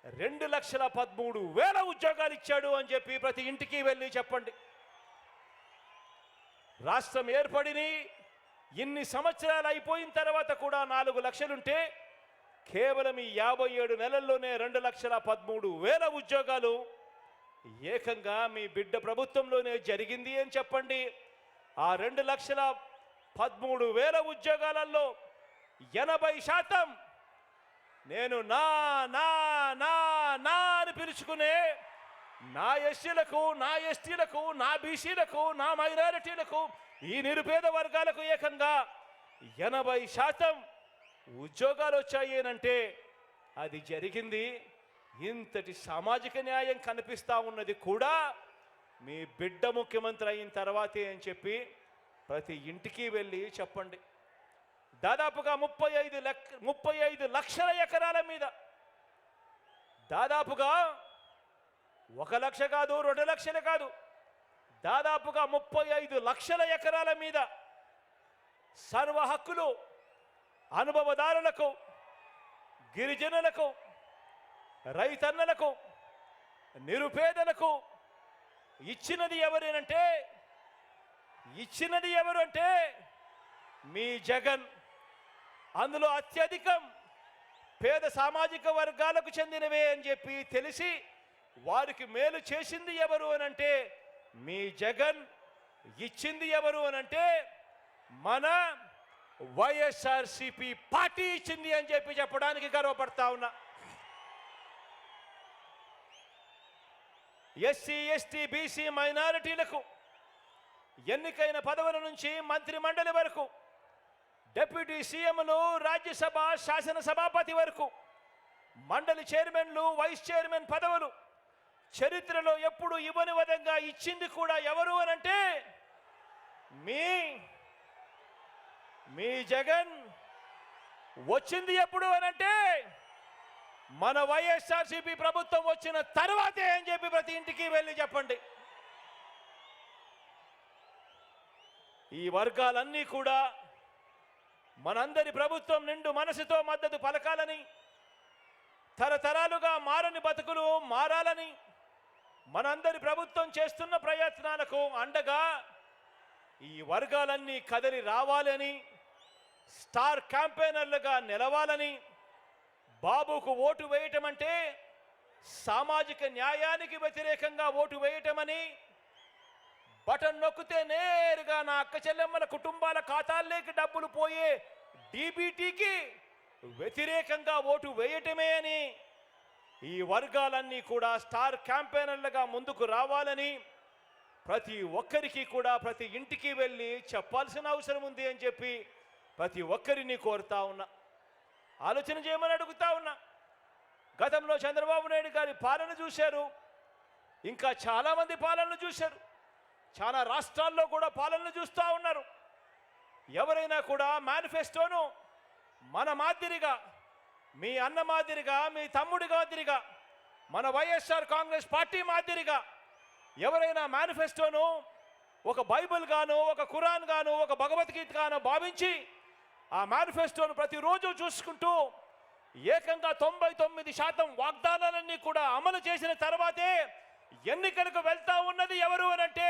2,13,000 ఉద్యోగాలు ఇచ్చాడు అని చెప్పి ప్రతి ఇంటికి వెళ్ళి చెప్పండి. రాష్ట్రం ఏర్పడిని ఇన్ని సంవత్సరాలు అయిపోయిన తర్వాత కూడా 4 లక్షలుంటే, కేవలం ఈ 57 నెలల్లోనే 2,13,000 ఉద్యోగాలు ఏకంగా మీ బిడ్డ ప్రభుత్వంలోనే జరిగింది అని చెప్పండి. ఆ 2,13,000 ఉద్యోగాలలో 80% నేను నా నా నా నా అని పిలుచుకునే నా ఎస్సీలకు, నా ఎస్టీలకు, నా బీసీలకు, నా మైనారిటీలకు, ఈ నిరుపేద వర్గాలకు ఏకంగా 80% ఉద్యోగాలు వచ్చాయి అంటే అది జరిగింది. ఇంతటి సామాజిక న్యాయం కనిపిస్తూ ఉన్నది కూడా మీ బిడ్డ ముఖ్యమంత్రి అయిన తర్వాతే అని చెప్పి ప్రతి ఇంటికి వెళ్ళి చెప్పండి. దాదాపుగా 35 లక్షల ఎకరాల మీద దాదాపుగా 1 లక్ష కాదు, 2 లక్షలు కాదు, దాదాపుగా 35 లక్షల ఎకరాల మీద సర్వ హక్కులు అనుభవదారులకు, గిరిజనులకు, రైతన్నలకు, నిరుపేదలకు ఇచ్చినది ఎవరు అంటే మీ జగన్. అందులో అత్యధికం పేద సామాజిక వర్గాలకు చెందినవే అని చెప్పి తెలిసి వారికి మేలు చేసింది ఎవరు అనంటే మీ జగన్. ఇచ్చింది ఎవరు అనంటే మన వైఎస్ఆర్సిపి పార్టీ ఇచ్చింది అని చెప్పి చెప్పడానికి గర్వపడతా ఉన్నా. ఎస్సీ, ఎస్టీ, బీసీ, మైనారిటీలకు ఎన్నికైన పదవుల నుంచి మంత్రి మండలి వరకు, డిప్యూటీ సీఎంలు, రాజ్యసభ శాసనసభాపతి వరకు, మండలి చైర్మన్లు, వైస్ చైర్మన్ పదవులు చరిత్రలో ఎప్పుడు ఇవ్వని విధంగా ఇచ్చింది కూడా ఎవరు అనంటే మీ జగన్. వచ్చింది ఎప్పుడు అనంటే మన వైఎస్ఆర్సీపీ ప్రభుత్వం వచ్చిన తర్వాతే అని చెప్పి ప్రతి ఇంటికి వెళ్ళి చెప్పండి. ఈ వర్గాలన్నీ కూడా మనందరి ప్రభుత్వం నిండు మనసుతో మద్దతు పలకాలని, తరతరాలుగా మారని బతుకులు మారాలని, మనందరి ప్రభుత్వం చేస్తున్న ప్రయత్నాలకు అండగా ఈ వర్గాలన్నీ కదలి రావాలని, స్టార్ క్యాంపెయినర్లుగా నిలవాలని, బాబుకు ఓటు వేయటం అంటే సామాజిక న్యాయానికి వ్యతిరేకంగా ఓటు వేయటమని, బటన్ నొక్కితే నేరుగా నా అక్క చెల్లెమ్మల కుటుంబాల ఖాతాల్లోకి డబ్బులు పోయే డీబీటీకి వ్యతిరేకంగా ఓటు వేయటమే అని ఈ వర్గాలన్నీ కూడా స్టార్ క్యాంపెయినర్లుగా ముందుకు రావాలని ప్రతి ఒక్కరికి కూడా ప్రతి ఇంటికి వెళ్ళి చెప్పాల్సిన అవసరం ఉంది అని చెప్పి ప్రతి ఒక్కరిని కోరుతా ఉన్నా. ఆలోచన చేయమని అడుగుతా ఉన్నా. గతంలో చంద్రబాబు నాయుడు గారి పాలన చూశారు, ఇంకా చాలామంది పాలనలు చూశారు, చాలా రాష్ట్రాల్లో కూడా పాలనలు చూస్తూ ఉన్నారు. ఎవరైనా కూడా మేనిఫెస్టోను మన మాదిరిగా, మీ అన్న మాదిరిగా, మీ తమ్ముడి మాదిరిగా, మన వైఎస్ఆర్ కాంగ్రెస్ పార్టీ మాదిరిగా ఎవరైనా మేనిఫెస్టోను ఒక బైబిల్ గాను, ఒక ఖురాన్ గాను, ఒక భగవద్గీత గాను భావించి ఆ మేనిఫెస్టోను ప్రతిరోజు చూసుకుంటూ ఏకంగా 99% వాగ్దానాలన్నీ కూడా అమలు చేసిన తర్వాతే ఎన్నికలకు వెళ్తా ఉన్నది ఎవరు అనంటే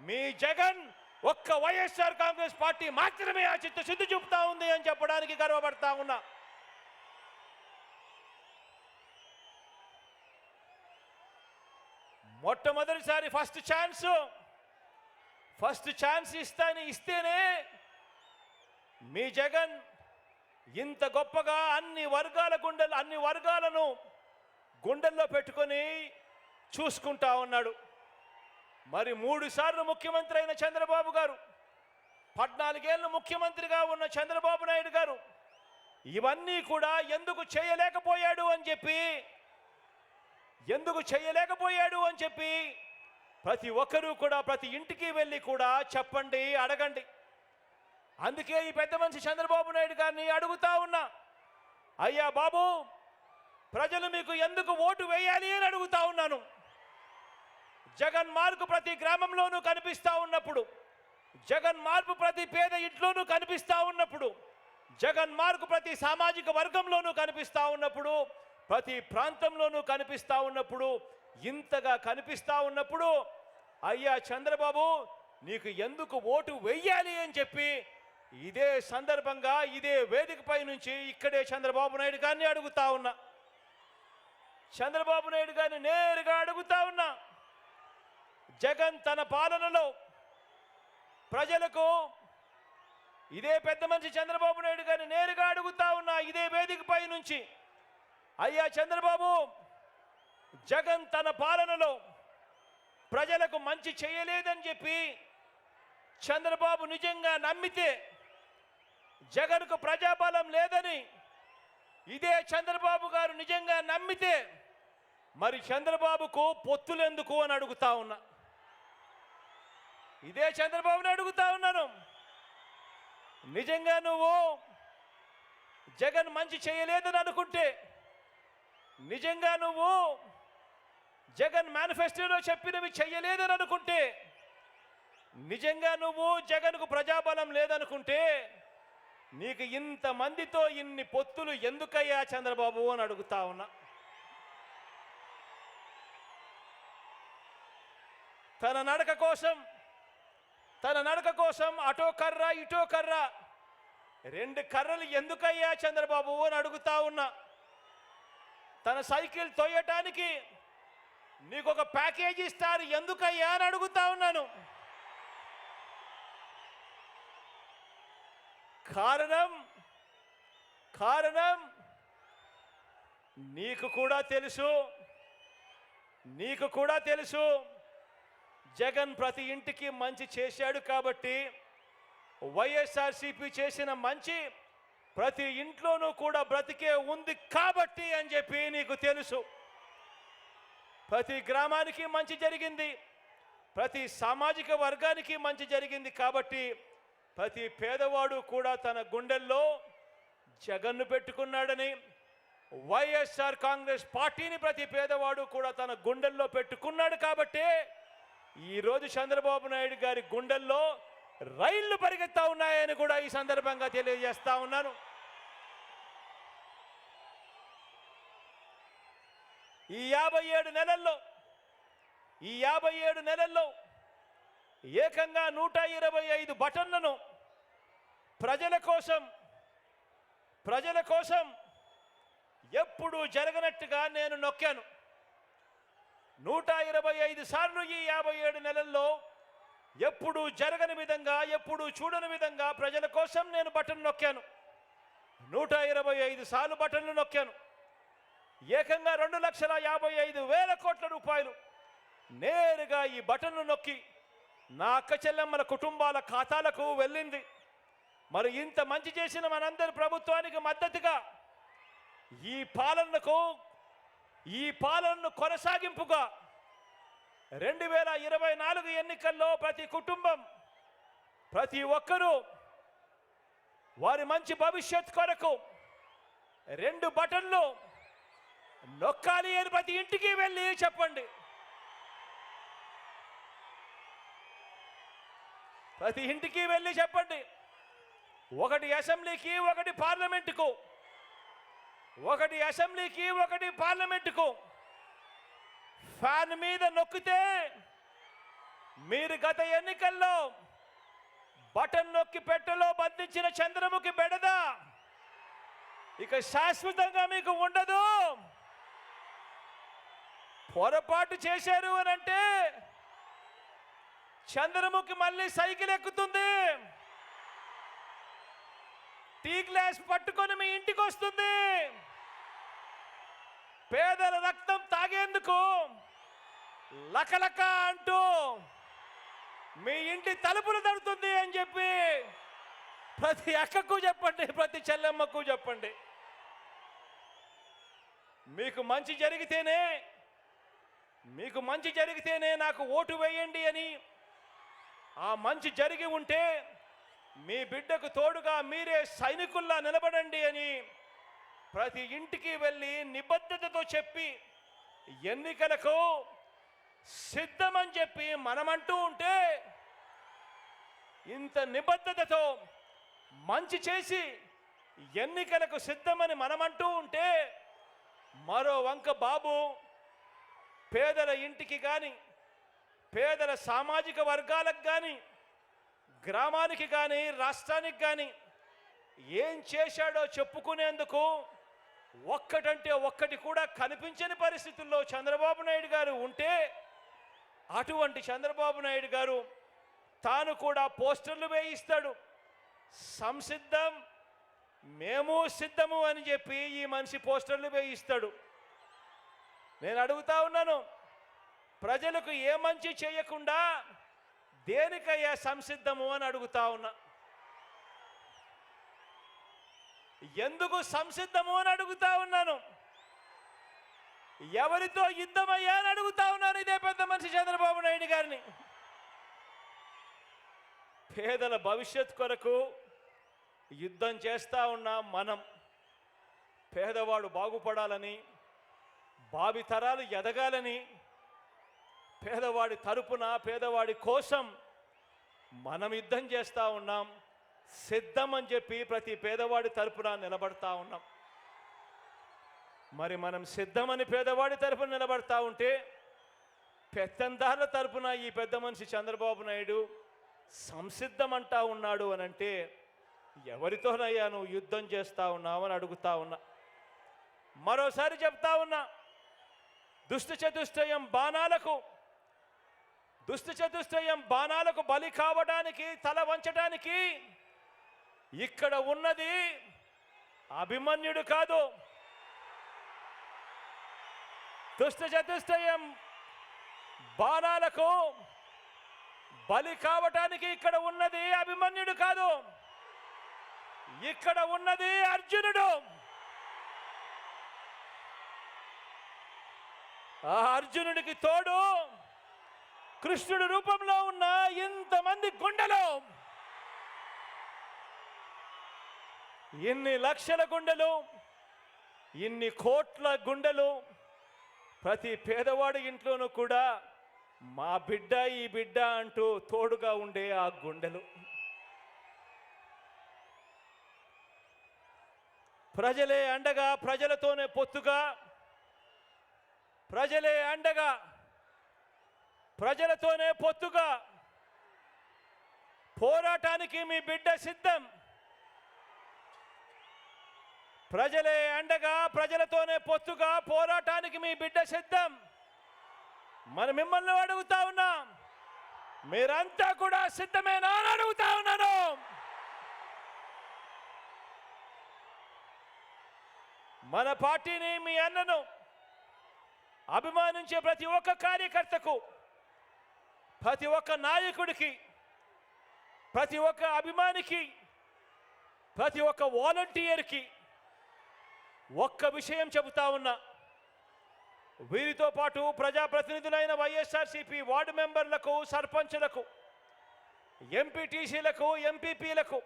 మీ జగన్. ఒక్క వైఎస్ఆర్ కాంగ్రెస్ పార్టీ మాత్రమే ఆ చిత్తశుద్ధి చూపుతా ఉంది అని చెప్పడానికి గర్వపడతా ఉన్నా. మొట్టమొదటిసారి ఫస్ట్ ఛాన్స్ ఇస్తేనే మీ జగన్ ఇంత గొప్పగా అన్ని వర్గాలను గుండెల్లో పెట్టుకొని చూసుకుంటా ఉన్నాడు. మరి 3 సార్లు ముఖ్యమంత్రి అయిన చంద్రబాబు గారు, 14 ఏళ్ళు ముఖ్యమంత్రిగా ఉన్న చంద్రబాబు నాయుడు గారు ఇవన్నీ కూడా ఎందుకు చేయలేకపోయాడు అని చెప్పి ప్రతి ఒక్కరూ కూడా ప్రతి ఇంటికి వెళ్ళి కూడా చెప్పండి, అడగండి. అందుకే ఈ పెద్ద మనిషి చంద్రబాబు నాయుడు గారిని అడుగుతా ఉన్నా, అయ్యా బాబు, ప్రజలు మీకు ఎందుకు ఓటు వేయాలి అని అడుగుతా ఉన్నాను. జగన్ మార్పు ప్రతి గ్రామంలోనూ కనిపిస్తూ ఉన్నప్పుడు, జగన్ మార్పు ప్రతి పేద ఇంట్లోనూ కనిపిస్తూ ఉన్నప్పుడు, జగన్ మార్పు ప్రతి సామాజిక వర్గంలోనూ కనిపిస్తూ ఉన్నప్పుడు, ప్రతి ప్రాంతంలోనూ కనిపిస్తూ ఉన్నప్పుడు, ఇంతగా కనిపిస్తూ ఉన్నప్పుడు అయ్యా చంద్రబాబు నీకు ఎందుకు ఓటు వెయ్యాలి అని చెప్పి ఇదే సందర్భంగా ఇదే వేదికపై నుంచి ఇక్కడే చంద్రబాబు నాయుడు గారిని అడుగుతా ఉన్నా. చంద్రబాబు నాయుడు గారిని నేరుగా అడుగుతా ఉన్నా, జగన్ తన పాలనలో ప్రజలకు, ఇదే పెద్ద మనిషి చంద్రబాబు నాయుడు గారిని నేరుగా అడుగుతా ఉన్నా ఇదే వేదికపై నుంచి, అయ్యా చంద్రబాబు, జగన్ తన పాలనలో ప్రజలకు మంచి చేయలేదని చెప్పి చంద్రబాబు నిజంగా నమ్మితే, జగన్కు ప్రజాబలం లేదని ఇదే చంద్రబాబు గారు నిజంగా నమ్మితే, మరి చంద్రబాబుకు పొత్తులెందుకు అని అడుగుతా ఉన్నా. ఇదే చంద్రబాబుని అడుగుతా ఉన్నాను. నిజంగా నువ్వు జగన్ మంచి చేయలేదని అనుకుంటే, నిజంగా నువ్వు జగన్ మేనిఫెస్టోలో చెప్పినవి చెయ్యలేదని అనుకుంటే, నిజంగా నువ్వు జగన్కు ప్రజాబలం లేదనుకుంటే, నీకు ఇంతమందితో ఇన్ని పొత్తులు ఎందుకయ్యా చంద్రబాబు అని అడుగుతా ఉన్నా. తన నడక కోసం అటో కర్ర ఇటో కర్ర, రెండు కర్రలు ఎందుకయ్యా చంద్రబాబు అని అడుగుతా ఉన్నా. తన సైకిల్ తోయటానికి నీకు ఒక ప్యాకేజీ ఇస్తారు ఎందుకయ్యా అని అడుగుతా ఉన్నాను. కారణం నీకు కూడా తెలుసు జగన్ ప్రతి ఇంటికి మంచి చేశాడు కాబట్టి, వైఎస్ఆర్సీపీ చేసిన మంచి ప్రతి ఇంట్లోనూ కూడా బ్రతికే ఉంది కాబట్టి అని చెప్పి నీకు తెలుసు. ప్రతి గ్రామానికి మంచి జరిగింది, ప్రతి సామాజిక వర్గానికి మంచి జరిగింది కాబట్టి ప్రతి పేదవాడు కూడా తన గుండెల్లో జగన్ను పెట్టుకున్నాడని, వైఎస్ఆర్ కాంగ్రెస్ పార్టీని ప్రతి పేదవాడు కూడా తన గుండెల్లో పెట్టుకున్నాడు కాబట్టి ఈరోజు చంద్రబాబు నాయుడు గారి గుండెల్లో రైళ్లు పరిగెత్తా ఉన్నాయని కూడా ఈ సందర్భంగా తెలియజేస్తా ఉన్నాను. ఈ 57 నెలల్లో ఏకంగా 125 బటన్లను ప్రజల కోసం ఎప్పుడు జరగనట్టుగా నేను నొక్కాను. 125 సార్లు ఈ 57 నెలల్లో ఎప్పుడు జరగని విధంగా, ఎప్పుడు చూడని విధంగా ప్రజల కోసం నేను బటన్ నొక్కాను. 125 సార్లు బటన్లు నొక్కాను. ఏకంగా 2,55,000 కోట్ల రూపాయలు నేరుగా ఈ బటన్లు నొక్కి నా అక్క చెల్లెమ్మల కుటుంబాల ఖాతాలకు వెళ్ళింది. మరి ఇంత మంచి చేసిన మనందరి ప్రభుత్వానికి మద్దతుగా ఈ పాలనను కొనసాగింపుగా 2024 ఎన్నికల్లో ప్రతి కుటుంబం, ప్రతి ఒక్కరూ వారి మంచి భవిష్యత్ కొరకు 2 బటన్లు నొక్కాలి అని ప్రతి ఇంటికి వెళ్ళి చెప్పండి. ప్రతి ఇంటికి వెళ్ళి చెప్పండి. ఒకటి అసెంబ్లీకి, ఒకటి పార్లమెంటుకు, ఒకటి పార్లమెంటుకు ఫ్యాన్ మీద నొక్కితే మీరు గత ఎన్నికల్లో బటన్ నొక్కి పెట్టెలో బంధించిన చంద్రముఖి బెడద ఇక శాశ్వతంగా మీకు ఉండదు. పొరపాటు చేశారు అని అంటే చంద్రముఖి మళ్ళీ సైకిల్ ఎక్కుతుంది, టీ గ్లాస్ పట్టుకొని మీ ఇంటికి వస్తుంది, పేదల రక్తం తాగేందుకు లకలక అంటూ మీ ఇంటి తలుపులు తడుతుంది అని చెప్పి ప్రతి అక్కకు చెప్పండి, ప్రతి చెల్లెమ్మకు చెప్పండి. మీకు మంచి జరిగితేనే నాకు ఓటు వేయండి అని, ఆ మంచి జరిగి ఉంటే మీ బిడ్డకు తోడుగా మీరే సైనికుల్లా నిలబడండి అని ప్రతి ఇంటికి వెళ్ళి నిబద్ధతతో చెప్పి ఎన్నికలకు సిద్ధమని చెప్పి మనమంటూ ఉంటే, ఇంత నిబద్ధతతో మంచి చేసి ఎన్నికలకు సిద్ధమని మనమంటూ ఉంటే, మరో వంక బాబు పేదల ఇంటికి కానీ, పేదల సామాజిక వర్గాలకు కానీ, గ్రామానికి కానీ, రాష్ట్రానికి కానీ ఏం చేశాడో చెప్పుకునేందుకు ఒక్కటంటే ఒక్కటి కూడా కనిపించని పరిస్థితుల్లో చంద్రబాబు నాయుడు గారు ఉంటే, అటువంటి చంద్రబాబు నాయుడు గారు తాను కూడా పోస్టర్లు వేయిస్తాడు. సంసిద్ధం, మేము సిద్ధము అని చెప్పి ఈ మనిషి పోస్టర్లు వేయిస్తాడు. నేను అడుగుతా ఉన్నాను, ప్రజలకు ఏ మంచి చేయకుండా దేనికయ్యా సంసిద్ధము అని అడుగుతా ఉన్నా. ఎందుకు సంసిద్ధము అని అడుగుతా ఉన్నాను. ఎవరితో యుద్ధమయ్యా అని అడుగుతా ఉన్నాను ఇదే పెద్ద మనిషి చంద్రబాబు నాయుడు గారిని. పేదల భవిష్యత్ కొరకు యుద్ధం చేస్తా ఉన్నాం మనం. పేదవాడు బాగుపడాలని, భావితరాలు ఎదగాలని, పేదవాడి తరపున పేదవాడి కోసం మనం యుద్ధం చేస్తూ ఉన్నాం. సిద్ధం అని చెప్పి ప్రతి పేదవాడి తరపున నిలబడతా ఉన్నాం. మరి మనం సిద్ధమని పేదవాడి తరపున నిలబడతా ఉంటే పెత్తందారుల తరపున ఈ పెద్ద మనిషి చంద్రబాబు నాయుడు సంసిద్ధం అంటా ఉన్నాడు అని అంటే ఎవరితోనయ్యా నువ్వు యుద్ధం చేస్తా ఉన్నావు అని అడుగుతా ఉన్నా. మరోసారి చెప్తా ఉన్నా, దుష్ట చతుష్టయం బాణాలకు బలి కావడానికి, తల వంచడానికి ఇక్కడ ఉన్నది అభిమన్యుడు కాదు. దుష్ట చతుష్టయం బాణాలకు బలి కావటానికి ఇక్కడ ఉన్నది అభిమన్యుడు కాదు, ఇక్కడ ఉన్నది అర్జునుడు. ఆ అర్జునుడికి తోడు కృష్ణుడి రూపంలో ఉన్న ఇంతమంది గుండెలు, ఇన్ని లక్షల గుండెలు, ఇన్ని కోట్ల గుండెలు, ప్రతి పేదవాడి ఇంట్లోనూ కూడా మా బిడ్డ ఈ బిడ్డ అంటూ తోడుగా ఉండే ఆ గుండెలు. ప్రజలే అండగా, ప్రజలతోనే పొత్తుగా, ప్రజలే అండగా, ప్రజలతోనే పొత్తుగా పోరాటానికి మీ బిడ్డ సిద్ధం. ప్రజలే అండగా, ప్రజలతోనే పొత్తుగా పోరాటానికి మీ బిడ్డ సిద్ధం. మనం మిమ్మల్ని అడుగుతా ఉన్నాం, మీరంతా కూడా సిద్ధమేనా అని అడుగుతా ఉన్నాను. మన పార్టీని, మీ అన్నను అభిమానించే ప్రతి ఒక్క కార్యకర్తకు, ప్రతి ఒక్క నాయకుడికి, ప్రతి ఒక్క అభిమానికి, ప్రతి ఒక్క వాలంటీర్కి ఒక్క విషయం చెబుతా ఉన్నా. వీరితో పాటు ప్రజాప్రతినిధులైన వైఎస్ఆర్సీపీ వార్డు మెంబర్లకు, సర్పంచులకు, ఎంపీటీసీలకు, ఎంపీపీలకు,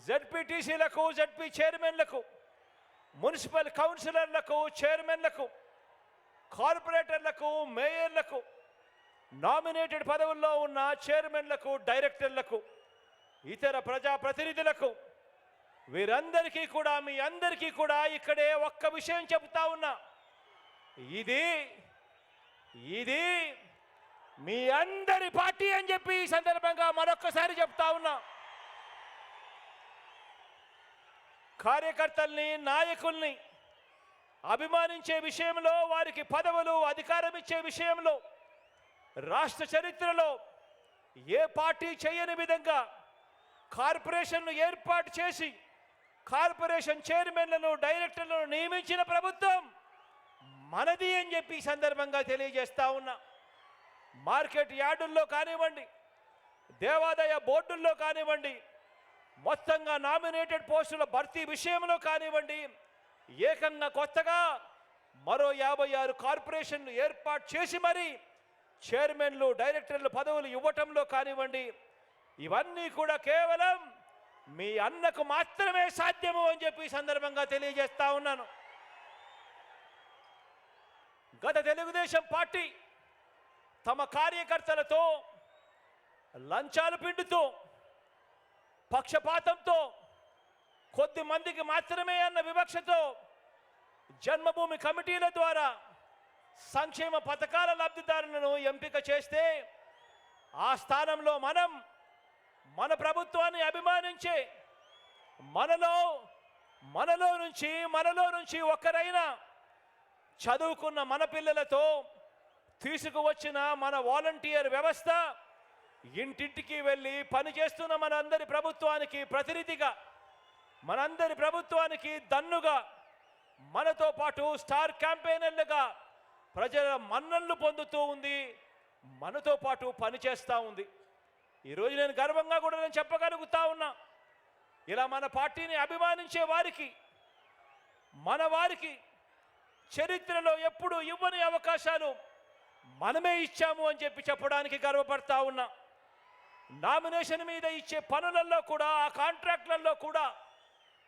జెడ్పీటీసీలకు, జెడ్పీ చైర్మన్లకు, మున్సిపల్ కౌన్సిలర్లకు, చైర్మన్లకు, కార్పొరేటర్లకు, మేయర్లకు, నామినేటెడ్ పదవుల్లో ఉన్న చైర్మన్లకు, డైరెక్టర్లకు, ఇతర ప్రజాప్రతినిధులకు, వీరందరికీ కూడా, మీ అందరికీ కూడా ఇక్కడే ఒక్క విషయం చెబుతా ఉన్నా. ఇది మీ అందరి పార్టీ అని చెప్పి ఈ సందర్భంగా మరొక్కసారి చెప్తా ఉన్నా. కార్యకర్తల్ని, నాయకుల్ని అభిమానించే విషయంలో, వారికి పదవులు, అధికారం ఇచ్చే విషయంలో రాష్ట్ర చరిత్రలో ఏ పార్టీ చేయని విధంగా కార్పొరేషన్ను ఏర్పాటు చేసి కార్పొరేషన్ చైర్మన్లను, డైరెక్టర్లను నియమించిన ప్రభుత్వం మనది అని చెప్పి ఈ సందర్భంగా తెలియజేస్తా ఉన్నా. మార్కెట్ యార్డుల్లో కానివ్వండి, దేవాదాయ బోర్డుల్లో కానివ్వండి, మొత్తంగా నామినేటెడ్ పోస్టుల భర్తీ విషయంలో కానివ్వండి, ఏకంగా కొత్తగా మరో 56 కార్పొరేషన్లు ఏర్పాటు చేసి మరి చైర్మన్లు, డైరెక్టర్లు పదవులు ఇవ్వటంలో కానివ్వండి, ఇవన్నీ కూడా కేవలం మీ అన్నకు మాత్రమే సాధ్యము అని చెప్పి ఈ సందర్భంగా తెలియజేస్తా ఉన్నాను. గత తెలుగుదేశం పార్టీ తమ కార్యకర్తలతో లంచాలు పిండుతూ, పక్షపాతంతో, కొద్ది మందికి మాత్రమే అన్న వివక్షతో జన్మభూమి కమిటీల ద్వారా సంక్షేమ పథకాల లబ్ధిదారులను ఎంపిక చేస్తే, ఆ స్థానంలో మనం మన ప్రభుత్వాన్ని అభిమానించే మనలో నుంచి ఒక్కరైనా చదువుకున్న మన పిల్లలతో తీసుకువచ్చిన మన వాలంటీర్ వ్యవస్థ ఇంటింటికి వెళ్ళి పనిచేస్తున్న మనందరి ప్రభుత్వానికి ప్రతినిధిగా, మనందరి ప్రభుత్వానికి దన్నుగా, మనతో పాటు స్టార్ క్యాంపెయినర్లుగా ప్రజల మన్ననలు పొందుతూ ఉంది, మనతో పాటు పనిచేస్తూ ఉంది. ఈరోజు నేను గర్వంగా కూడా నేను చెప్పగలుగుతా ఉన్నా, ఇలా మన పార్టీని అభిమానించే వారికి, మన వారికి చరిత్రలో ఎప్పుడు ఇవ్వని అవకాశాలు మనమే ఇచ్చాము అని చెప్పడానికి గర్వపడతా ఉన్నా. నామినేషన్ మీద ఇచ్చే పనులలో కూడా, ఆ కాంట్రాక్ట్లలో కూడా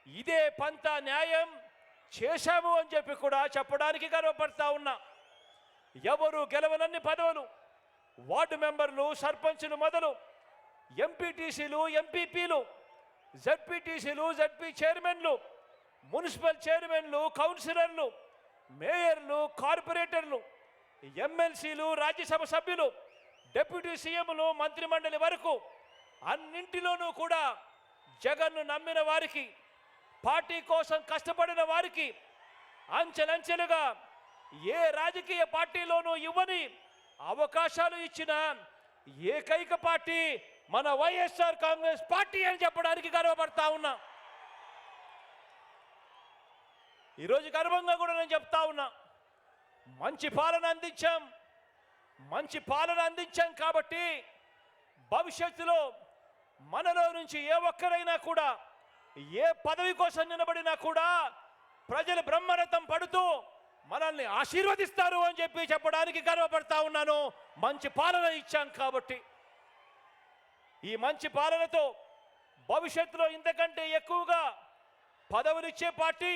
ఇదే పంత న్యాయం చేశాము అని చెప్పడానికి గర్వపడతా ఉన్నా. ఎవరు గెలవనన్ని పదవులు, వార్డు మెంబర్లు, సర్పంచులు మొదలు ఎంపీటీసీలు, ఎంపీపీలు, జడ్పీటీసీలు, జడ్పీ చైర్మన్లు, మున్సిపల్ చైర్మన్లు, కౌన్సిలర్లు, మేయర్లు, కార్పొరేటర్లు, ఎమ్మెల్సీలు, రాజ్యసభ సభ్యులు, డిప్యూటీ సీఎంలు, మంత్రిమండలి వరకు అన్నింటిలోనూ కూడా జగన్ను నమ్మిన వారికి, పార్టీ కోసం కష్టపడిన వారికి అంచెలంచెలుగా ఏ రాజకీయ పార్టీలోనూ ఇవ్వని అవకాశాలు ఇచ్చిన ఏకైక పార్టీ మన వైఎస్ఆర్ కాంగ్రెస్ పార్టీ అని చెప్పడానికి గర్వపడతా ఉన్నా. ఈరోజు గర్వంగా కూడా నేను చెప్తా ఉన్నా, మంచి పాలన అందించాం కాబట్టి భవిష్యత్తులో మనలో నుంచి ఏ ఒక్కరైనా కూడా ఏ పదవి కోసం నిలబడినా కూడా ప్రజలు బ్రహ్మరథం పడుతూ మనల్ని ఆశీర్వదిస్తారు అని చెప్పడానికి గర్వపడతా ఉన్నాను. మంచి పాలన ఇచ్చాం కాబట్టి ఈ మంచి పాలనతో భవిష్యత్తులో ఇంతకంటే ఎక్కువగా పదవులిచ్చే పార్టీ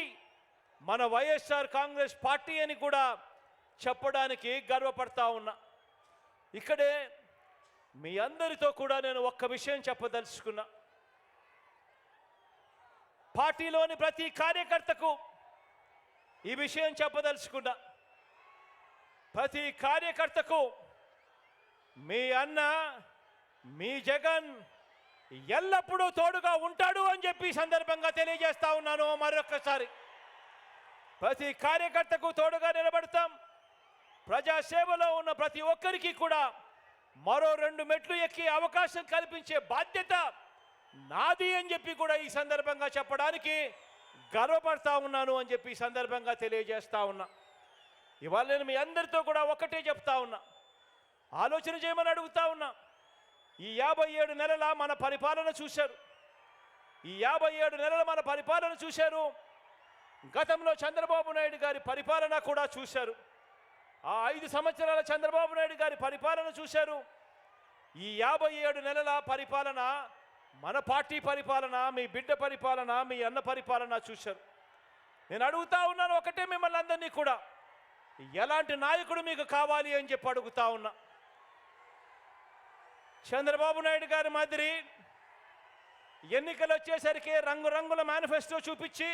మన వైఎస్ఆర్ కాంగ్రెస్ పార్టీ అని కూడా చెప్పడానికి గర్వపడతా ఉన్నా. ఇక్కడే మీ అందరితో కూడా నేను ఒక్క విషయం చెప్పదలుచుకున్నా. పార్టీలోని ప్రతి కార్యకర్తకు ఈ విషయం చెప్పదలుచుకున్నా. ప్రతి కార్యకర్తకు మీ అన్న, మీ జగన్ ఎల్లప్పుడూ తోడుగా ఉంటాడు అని చెప్పి సందర్భంగా తెలియజేస్తా ఉన్నాను. మరొక్కసారి ప్రతి కార్యకర్తకు తోడుగా నిలబడతాం. ప్రజాసేవలో ఉన్న ప్రతి ఒక్కరికి కూడా మరో 2 మెట్లు ఎక్కి అవకాశం కల్పించే బాధ్యత నాది అని చెప్పి కూడా ఈ సందర్భంగా చెప్పడానికి గర్వపడతా ఉన్నాను అని చెప్పి ఈ సందర్భంగా తెలియజేస్తా ఉన్నా. ఇవాళ నేను మీ అందరితో కూడా ఒకటే చెప్తా ఉన్నా, ఆలోచన చేయమని అడుగుతా ఉన్నా. ఈ 57 నెలల మన పరిపాలన చూశారు. ఈ 57 నెలల మన పరిపాలన చూశారు. గతంలో చంద్రబాబు నాయుడు గారి పరిపాలన కూడా చూశారు. ఆ 5 సంవత్సరాల చంద్రబాబు నాయుడు గారి పరిపాలన చూశారు. ఈ 57 నెలల పరిపాలన, మన పార్టీ పరిపాలన, మీ బిడ్డ పరిపాలన, మీ అన్న పరిపాలన చూశారు. నేను అడుగుతా ఉన్నాను ఒకటే, మిమ్మల్ని అందరినీ కూడా ఎలాంటి నాయకుడు మీకు కావాలి అని చెప్పి అడుగుతా ఉన్నా. చంద్రబాబు నాయుడు గారి మాదిరి ఎన్నికలు వచ్చేసరికి రంగురంగుల మేనిఫెస్టో చూపించి,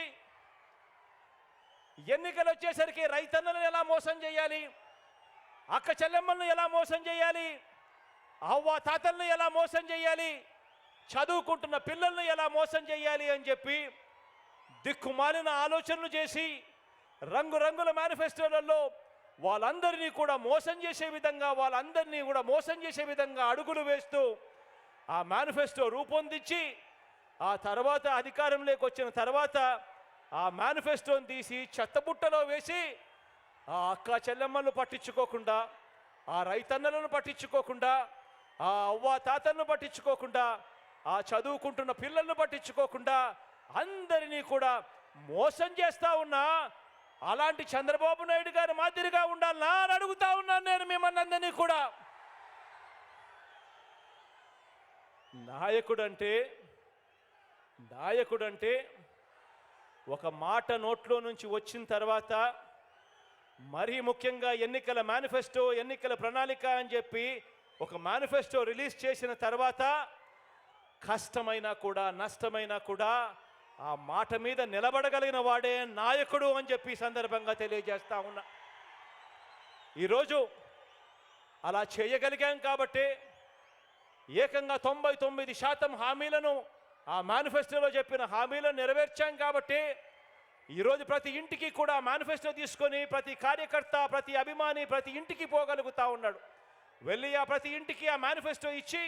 ఎన్నికలు వచ్చేసరికి రైతన్నలను ఎలా మోసం చేయాలి, అక్క చెల్లెమ్మలను ఎలా మోసం చేయాలి, అవ్వ తాతలను ఎలా మోసం చేయాలి, చదువుకుంటున్న పిల్లలను ఎలా మోసం చేయాలి అని చెప్పి దిక్కుమాలిన ఆలోచనలు చేసి రంగురంగుల మేనిఫెస్టోలలో వాళ్ళందరినీ కూడా మోసం చేసే విధంగా అడుగులు వేస్తూ ఆ మేనిఫెస్టో రూపొందించి, ఆ తర్వాత అధికారంలోకి వచ్చిన తర్వాత ఆ మేనిఫెస్టోని తీసి చెత్తబుట్టలో వేసి ఆ అక్క చెల్లెమ్మలను పట్టించుకోకుండా, ఆ రైతన్నలను పట్టించుకోకుండా, ఆ అవ్వ తాతలను పట్టించుకోకుండా, ఆ చదువుకుంటున్న పిల్లలను పట్టించుకోకుండా అందరినీ కూడా మోసం చేస్తా ఉన్నా అలాంటి చంద్రబాబు నాయుడు గారి మాదిరిగా ఉండాలనా అని అడుగుతా ఉన్నాను నేను మిమ్మల్ని అందరినీ కూడా. నాయకుడంటే ఒక మాట నోట్లో నుంచి వచ్చిన తర్వాత, మరీ ముఖ్యంగా ఎన్నికల మేనిఫెస్టో, ఎన్నికల ప్రణాళిక అని చెప్పి ఒక మేనిఫెస్టో రిలీజ్ చేసిన తర్వాత కష్టమైనా కూడా నష్టమైనా కూడా ఆ మాట మీద నిలబడగలిగిన వాడే నాయకుడు అని చెప్పి సందర్భంగా తెలియజేస్తా ఉన్నా. ఈరోజు అలా చేయగలిగాం కాబట్టి, ఏకంగా 99% హామీలను, ఆ మేనిఫెస్టోలో చెప్పిన హామీలను నెరవేర్చాం కాబట్టి ఈరోజు ప్రతి ఇంటికి కూడా మేనిఫెస్టో తీసుకొని ప్రతి కార్యకర్త, ప్రతి అభిమాని ప్రతి ఇంటికి పోగలుగుతా ఉన్నాడు. వెళ్ళి ఆ ప్రతి ఇంటికి ఆ మేనిఫెస్టో ఇచ్చి,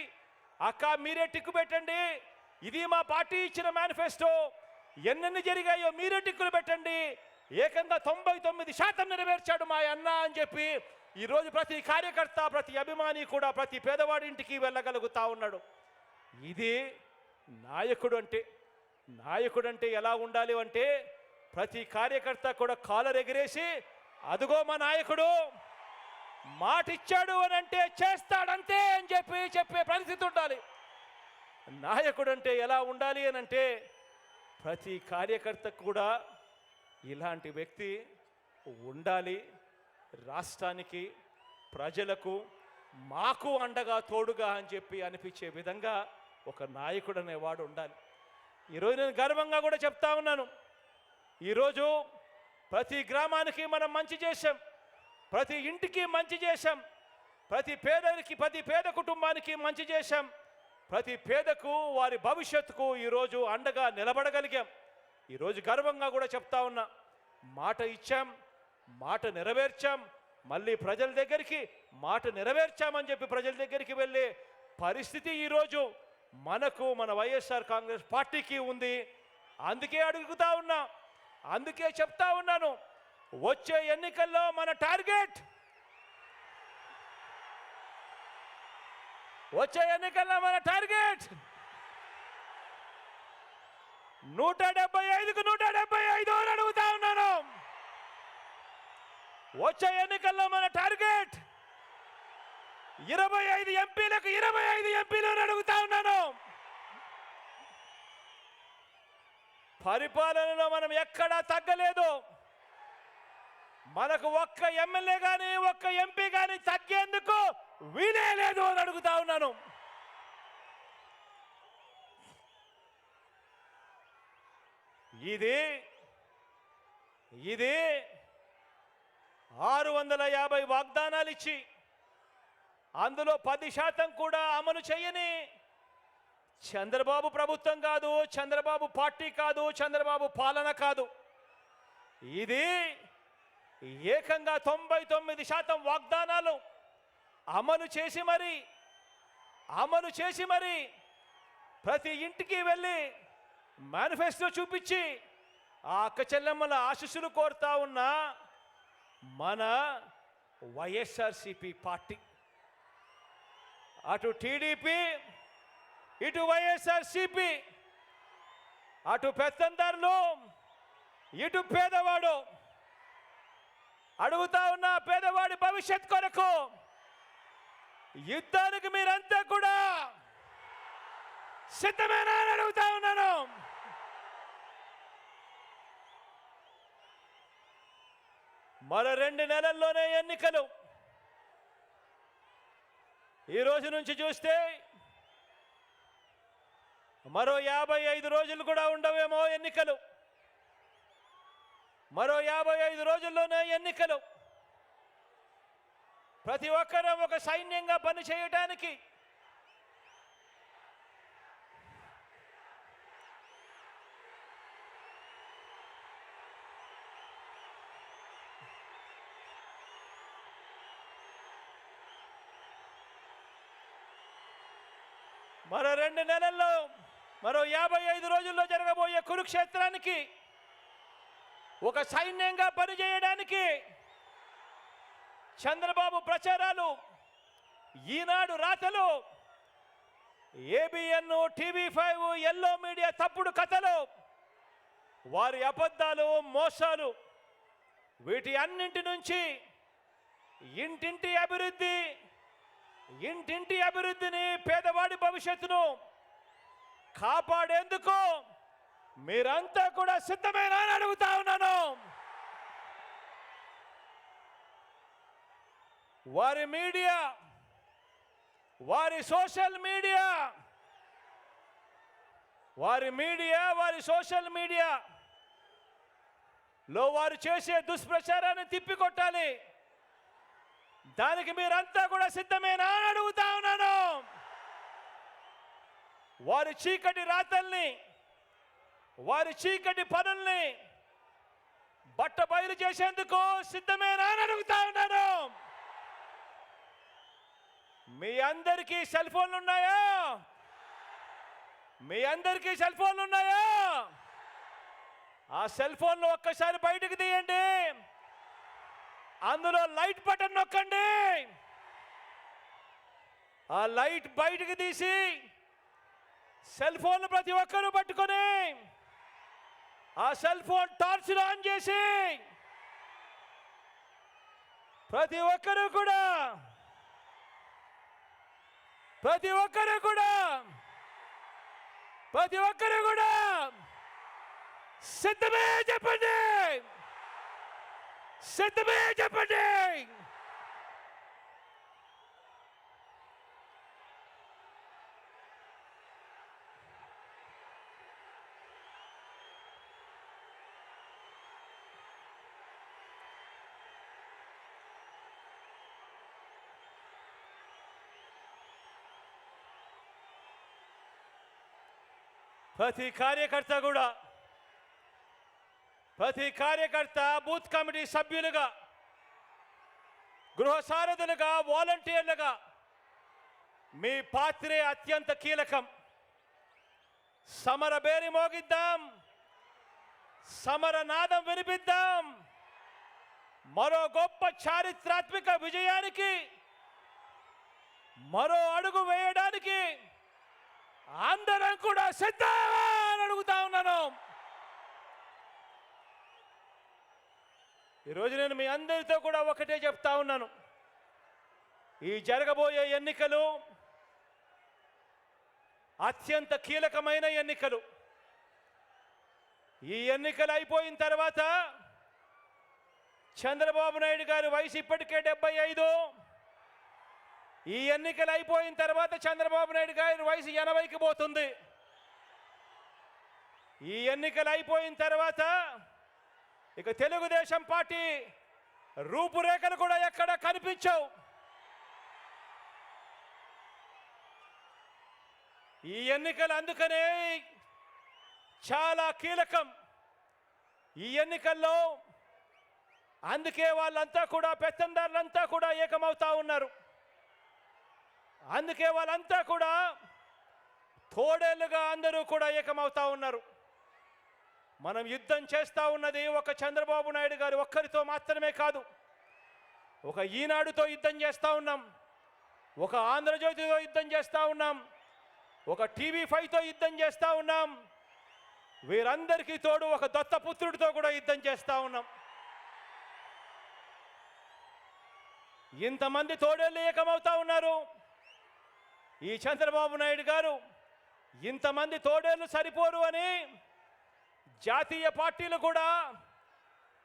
అక్క మీరే టిక్కు పెట్టండి, ఇది మా పార్టీ ఇచ్చిన మేనిఫెస్టో, ఎన్నెన్ని జరిగాయో మీరే టిక్కులు పెట్టండి, ఏకంగా 99% నెరవేర్చాడు మా అన్న అని చెప్పి ఈరోజు ప్రతి కార్యకర్త, ప్రతి అభిమాని కూడా ప్రతి పేదవాడి ఇంటికి వెళ్ళగలుగుతా ఉన్నాడు. ఇది నాయకుడు అంటే. నాయకుడు అంటే ఎలా ఉండాలి అంటే ప్రతి కార్యకర్త కూడా కాలర్ ఎగిరేసి అదుగో మా నాయకుడు మాట ఇచ్చాడు అని అంటే చేస్తాడంతే అని చెప్పే పరిస్థితి ఉండాలి. నాయకుడు అంటే ఎలా ఉండాలి అని అంటే ప్రతి కార్యకర్త కూడా ఇలాంటి వ్యక్తి ఉండాలి. రాష్ట్రానికి, ప్రజలకు, మాకు అండగా తోడుగా అని చెప్పి అనిపించే విధంగా ఒక నాయకుడు అనేవాడు ఉండాలి. ఈరోజు నేను గర్వంగా కూడా చెప్తా ఉన్నాను, ఈరోజు ప్రతి గ్రామానికి మనం మంచి చేశాం, ప్రతి ఇంటికి మంచి చేశాం, ప్రతి పేద కుటుంబానికి మంచి చేశాం, ప్రతి పేదకు వారి భవిష్యత్తుకు ఈరోజు అండగా నిలబడగలిగాం. ఈరోజు గర్వంగా కూడా చెప్తా ఉన్నా, మాట ఇచ్చాం, మాట నెరవేర్చాం, మళ్ళీ ప్రజల దగ్గరికి మాట నెరవేర్చామని చెప్పి ప్రజల దగ్గరికి వెళ్ళే పరిస్థితి ఈరోజు మనకు, మన వైఎస్ఆర్ కాంగ్రెస్ పార్టీకి ఉంది. అందుకే అడుగుతా ఉన్నా, అందుకే చెప్తా ఉన్నాను, వచ్చే ఎన్నికల్లో మన టార్గెట్ 175కు 175 అని అడుగుతా ఉన్నాను. వచ్చే ఎన్నికల్లో మన టార్గెట్ 25 ఎంపీలకు 25 ఎంపీలు అని అడుగుతా ఉన్నాను. పరిపాలనలో మనం ఎక్కడా తగ్గలేదు. మనకు ఒక్క ఎమ్మెల్యే కానీ ఒక్క ఎంపీ కానీ తగ్గేందుకు వీలే లేదు అని అడుగుతా ఉన్నాను. ఇది 650 వాగ్దానాలు ఇచ్చి అందులో 10% కూడా అమలు చేయని చంద్రబాబు ప్రభుత్వం కాదు, చంద్రబాబు పార్టీ కాదు, చంద్రబాబు పాలన కాదు. ఇది ఏకంగా 99% వాగ్దానాలు అమలు చేసి మరి ప్రతి ఇంటికి వెళ్ళి మేనిఫెస్టో చూపించి ఆ అక్క చెల్లెమ్మల ఆశీస్సులు కోరుతా ఉన్న మన వైఎస్ఆర్సిపి పార్టీ. అటు టీడీపీ, ఇటు వైఎస్ఆర్సిపి, అటు పెత్తందారులు, ఇటు పేదవాడు. అడుగుతా ఉన్న పేదవాడి భవిష్యత్ కొరకు యుద్ధానికి మీరంతా కూడా సిద్ధమేనా అని అడుగుతా ఉన్నాను. మరో 2 నెలల్లోనే ఎన్నికలు. ఈ రోజు నుంచి చూస్తే మరో 55 రోజులు కూడా ఉండవేమో ఎన్నికలు. మరో 55 రోజుల్లోనే ఎన్నికలు. ప్రతి ఒక్కరూ ఒక సైన్యంగా పని చేయడానికి మరో 2 నెలల్లో, మరో 55 రోజుల్లో జరగబోయే కురుక్షేత్రానికి ఒక సైన్యంగా పనిచేయడానికి చంద్రబాబు ప్రచారాలు, ఈనాడు రాతలు, ఏబిఎన్, టీవీ5, ఎల్లో మీడియా తప్పుడు కథలు, వారి అబద్ధాలు, మోసాలు, వీటి అన్నింటి నుంచి ఇంటింటి అభివృద్ధిని, పేదవాడి భవిష్యత్తును కాపాడేందుకు మీరంతా కూడా సిద్ధమేనా అని అడుగుతా ఉన్నాను. వారి మీడియా, వారి సోషల్ మీడియా, వారి సోషల్ మీడియాలో వారు చేసే దుష్ప్రచారాన్ని తిప్పికొట్టాలి. దానికి మీరంతా కూడా సిద్ధమేనా అని అడుగుతా ఉన్నాను. వారి చీకటి రాతల్ని, వారి చీకటి పనుల్ని బట్ట బయలు చేసేందుకు సిద్ధమేనా అని అడుగుతా ఉన్నాను. మీ అందరికీ సెల్ ఫోన్లు ఉన్నాయా? ఆ సెల్ ఫోన్లో ఒక్కసారి బయటకు తీయండి, అందులో లైట్ బటన్ నొక్కండి. ఆ లైట్ బయటకు తీసి సెల్ ఫోన్ ప్రతి ఒక్కరూ పట్టుకొని ఆ సెల్ ఫోన్ టార్చ్ ఆన్ చేసి ప్రతి ఒక్కరూ కూడా సిద్ధమే చెప్పండి, సిద్ధమే చెప్పండి. ప్రతి కార్యకర్త బూత్ కమిటీ సభ్యులుగా, గృహ సారథులుగా, వాలంటీర్లుగా మీ పాత్రే అత్యంత కీలకం. సమర బేరి మోగిద్దాం, సమర నాదం వినిపిద్దాం. మరో గొప్ప చారిత్రాత్మక విజయానికి మరో అడుగు వేయడానికి అందరం కూడా సిద్ధమా అని అడుగుతా ఉన్నాను. ఈరోజు నేను మీ అందరితో కూడా ఒకటే చెప్తా ఉన్నాను, ఈ జరగబోయే ఎన్నికలు అత్యంత కీలకమైన ఎన్నికలు. ఈ ఎన్నికలు అయిపోయిన తర్వాత చంద్రబాబు నాయుడు గారి వయసు ఇప్పటికే 75. ఈ ఎన్నికలు అయిపోయిన తర్వాత చంద్రబాబు నాయుడు గారి వయసు 80కి పోతుంది. ఈ ఎన్నికలు అయిపోయిన తర్వాత ఇక తెలుగుదేశం పార్టీ రూపురేఖలు కూడా ఎక్కడ కనిపించవు. ఈ ఎన్నికలు అందుకనే చాలా కీలకం. ఈ ఎన్నికల్లో అందుకే వాళ్ళంతా కూడా, పెత్తందారులంతా కూడా ఏకమవుతా ఉన్నారు. అందుకే వాళ్ళంతా కూడా తోడేళ్లుగా అందరూ కూడా ఏకమవుతా ఉన్నారు. మనం యుద్ధం చేస్తూ ఉన్నది ఒక చంద్రబాబు నాయుడు గారు ఒక్కరితో మాత్రమే కాదు. ఒక ఈనాడుతో యుద్ధం చేస్తూ ఉన్నాం, ఒక ఆంధ్రజ్యోతితో యుద్ధం చేస్తూ ఉన్నాం, ఒక TV5తో యుద్ధం చేస్తూ ఉన్నాం. వీరందరికీ తోడు ఒక దత్తపుత్రుడితో కూడా యుద్ధం చేస్తూ ఉన్నాం. ఇంతమంది తోడేళ్ళు ఏకమవుతా ఉన్నారు. ఈ చంద్రబాబు నాయుడు గారు ఇంతమంది తోడేళ్ళు సరిపోరు అని జాతీయ పార్టీలు కూడా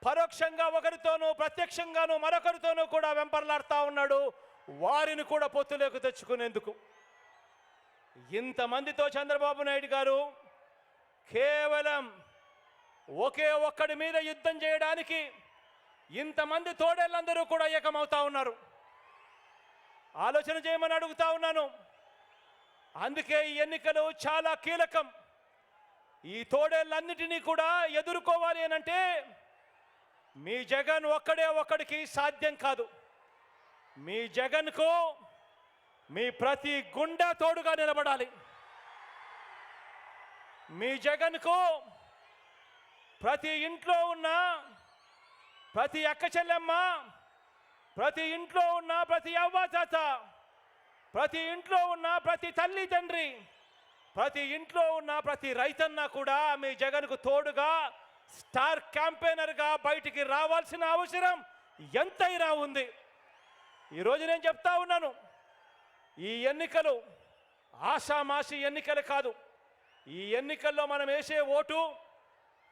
పరోక్షంగా ఒకరితోనూ ప్రత్యక్షంగానూ మరొకరితోనూ కూడా వెంపర్లాడుతూ ఉన్నాడు, వారిని కూడా పొత్తులోకి తెచ్చుకునేందుకు. ఇంతమందితో చంద్రబాబు నాయుడు గారు కేవలం ఒకే ఒక్కడి మీద యుద్ధం చేయడానికి ఇంతమంది తోడేళ్ళందరూ కూడా ఏకమవుతా ఉన్నారు. ఆలోచన చేయమని అడుగుతా ఉన్నాను. అందుకే ఈ ఎన్నికలు చాలా కీలకం. ఈ తోడేళ్ళన్నిటినీ కూడా ఎదుర్కోవాలి అనంటే మీ జగన్ ఒక్కడికి సాధ్యం కాదు. మీ జగన్కు మీ ప్రతి గుండె తోడుగా నిలబడాలి. మీ జగన్కు ప్రతి ఇంట్లో ఉన్న ప్రతి అక్క చెల్లెమ్మ, ప్రతి ఇంట్లో ఉన్న ప్రతి అవ్వాతాత, ప్రతి ఇంట్లో ఉన్న ప్రతి తల్లి తండ్రి, ప్రతి ఇంట్లో ఉన్న ప్రతి రైతన్న కూడా మీ జగన్కు తోడుగా స్టార్ క్యాంపెయినర్గా బయటికి రావాల్సిన అవసరం ఎంతైనా ఉంది. ఈరోజు నేను చెప్తా ఉన్నాను, ఈ ఎన్నికలు ఆషామాషి ఎన్నికలు కాదు. ఈ ఎన్నికల్లో మనం వేసే ఓటు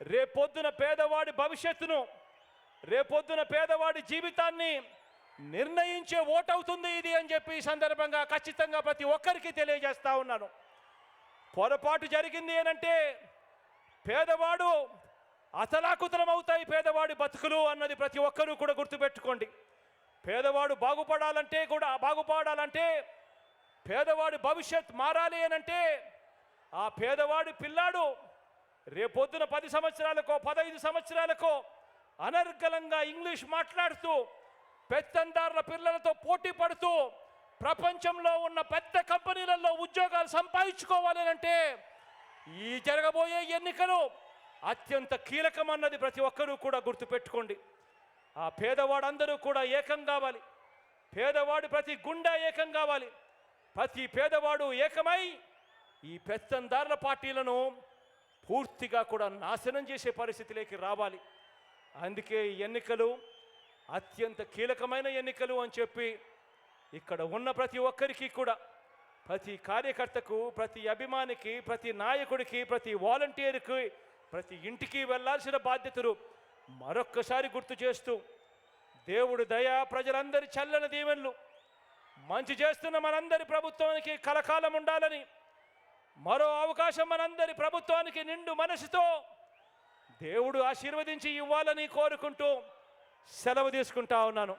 రేపొద్దున పేదవాడి భవిష్యత్తును, రేపొద్దున పేదవాడి జీవితాన్ని నిర్ణయించే ఓటు అవుతుంది ఇది అని చెప్పి ఈ సందర్భంగా ఖచ్చితంగా ప్రతి ఒక్కరికి తెలియజేస్తా ఉన్నాను. పొరపాటు జరిగింది ఏనంటే పేదవాడు అతలాకుతలం అవుతాయి పేదవాడి బతుకులు అన్నది ప్రతి ఒక్కరూ కూడా గుర్తుపెట్టుకోండి. పేదవాడు బాగుపడాలంటే పేదవాడి భవిష్యత్ మారాలి అనంటే ఆ పేదవాడి పిల్లాడు రేపొద్దున 10 సంవత్సరాలకో 15 సంవత్సరాలకో అనర్గళంగా ఇంగ్లీష్ మాట్లాడుతూ పెత్తందారుల పిల్లలతో పోటీ పడుతూ ప్రపంచంలో ఉన్న పెద్ద కంపెనీలలో ఉద్యోగాలు సంపాదించుకోవాలి అంటే ఈ జరగబోయే ఎన్నికలు అత్యంత కీలకమన్నది ప్రతి ఒక్కరూ కూడా గుర్తుపెట్టుకోండి. ఆ పేదవాడందరూ కూడా ఏకం కావాలి. పేదవాడు ప్రతి గుండె ఏకం కావాలి. ప్రతి పేదవాడు ఏకమై ఈ పెత్తందారుల పార్టీలను పూర్తిగా కూడా నాశనం చేసే పరిస్థితిలోకి రావాలి. అందుకే ఈ ఎన్నికలు అత్యంత కీలకమైన ఎన్నికలు అని చెప్పి ఇక్కడ ఉన్న ప్రతి ఒక్కరికి కూడా, ప్రతి కార్యకర్తకు, ప్రతి అభిమానికి, ప్రతి నాయకుడికి, ప్రతి వాలంటీర్కి, ప్రతి ఇంటికి వెళ్ళాల్సిన బాధ్యతలు మరొక్కసారి గుర్తు చేస్తూ, దేవుడు దయ, ప్రజలందరి చల్లని దీవెనలు మంచి చేస్తున్న మనందరి ప్రభుత్వానికి కలకాలం ఉండాలని, మరో అవకాశం మనందరి ప్రభుత్వానికి నిండు మనసుతో దేవుడు ఆశీర్వదించి ఇవ్వాలని కోరుకుంటూ సెలవు తీసుకుంటా ఉన్నాను.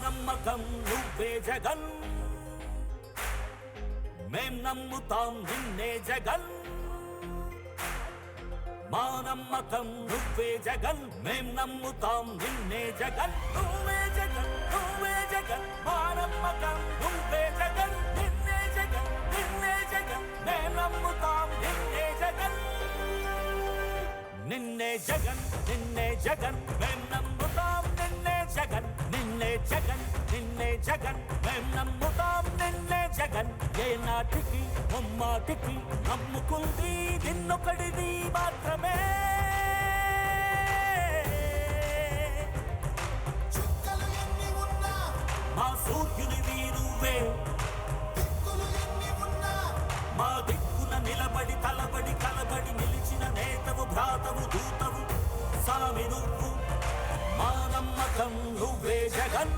నమ్మకం నువ్వే జగన్, మేం నమ్ముతాం నిన్నే జగన్. మా నమ్మకం నువ్వే జగన్, మేం నమ్ముతాం నిన్నే జగన్. నువ్వే జగన్, నువ్వే జగన్, మా నమ్మకం నువ్వే జగన్. నిన్నే జగన్, నిన్నే జగన్, మేం నమ్ముతాం నిన్నే జగన్. నిన్నే జగన్, నిన్నే జగన్, మేం నమ్ముతాం నిన్నే జగన్. నిన్నే జగన్, నిన్నే జగన్, మేం నమ్ముతాం నిన్నే జగన్. ఏ నాటికి ముమ్మాటికి నమ్ముకుంది నిన్నొకడిది మాత్రమే. చుక్కలు ఎన్ని ఉన్నా మా సూర్యునివి నువ్వే, దిక్కులు ఎన్ని ఉన్నా మా దిక్కున నిలబడి తలబడి కలబడి నిలిచిన నేతవు, భ్రాతవు, దూతవు సామి నువ్వు. మా నమ్మకం నువ్వే జగన్,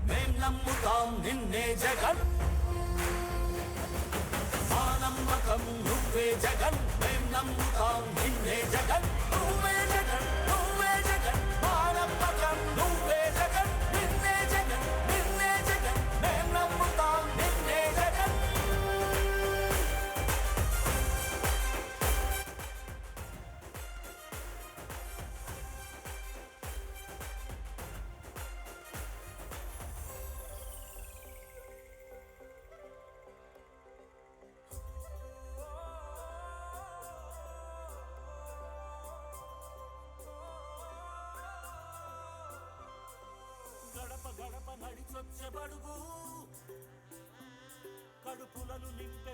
మేం నమ్ముతాం నిన్నే జగన్. మా నమ్మకం నువ్వే జగన్, మేం నమ్ముతాం నిన్నే జగన్. నువ్వే జగన్, నువ్వే జగన్, మా నమ్మకం నువ్వే జగన్. నిన్నే జగన్, నిన్నే జగన్, మేం నమ్ముతాం నిన్నే జగన్. గడప గడప నడిచొచ్చే బడుగు, కడుపులను నింపె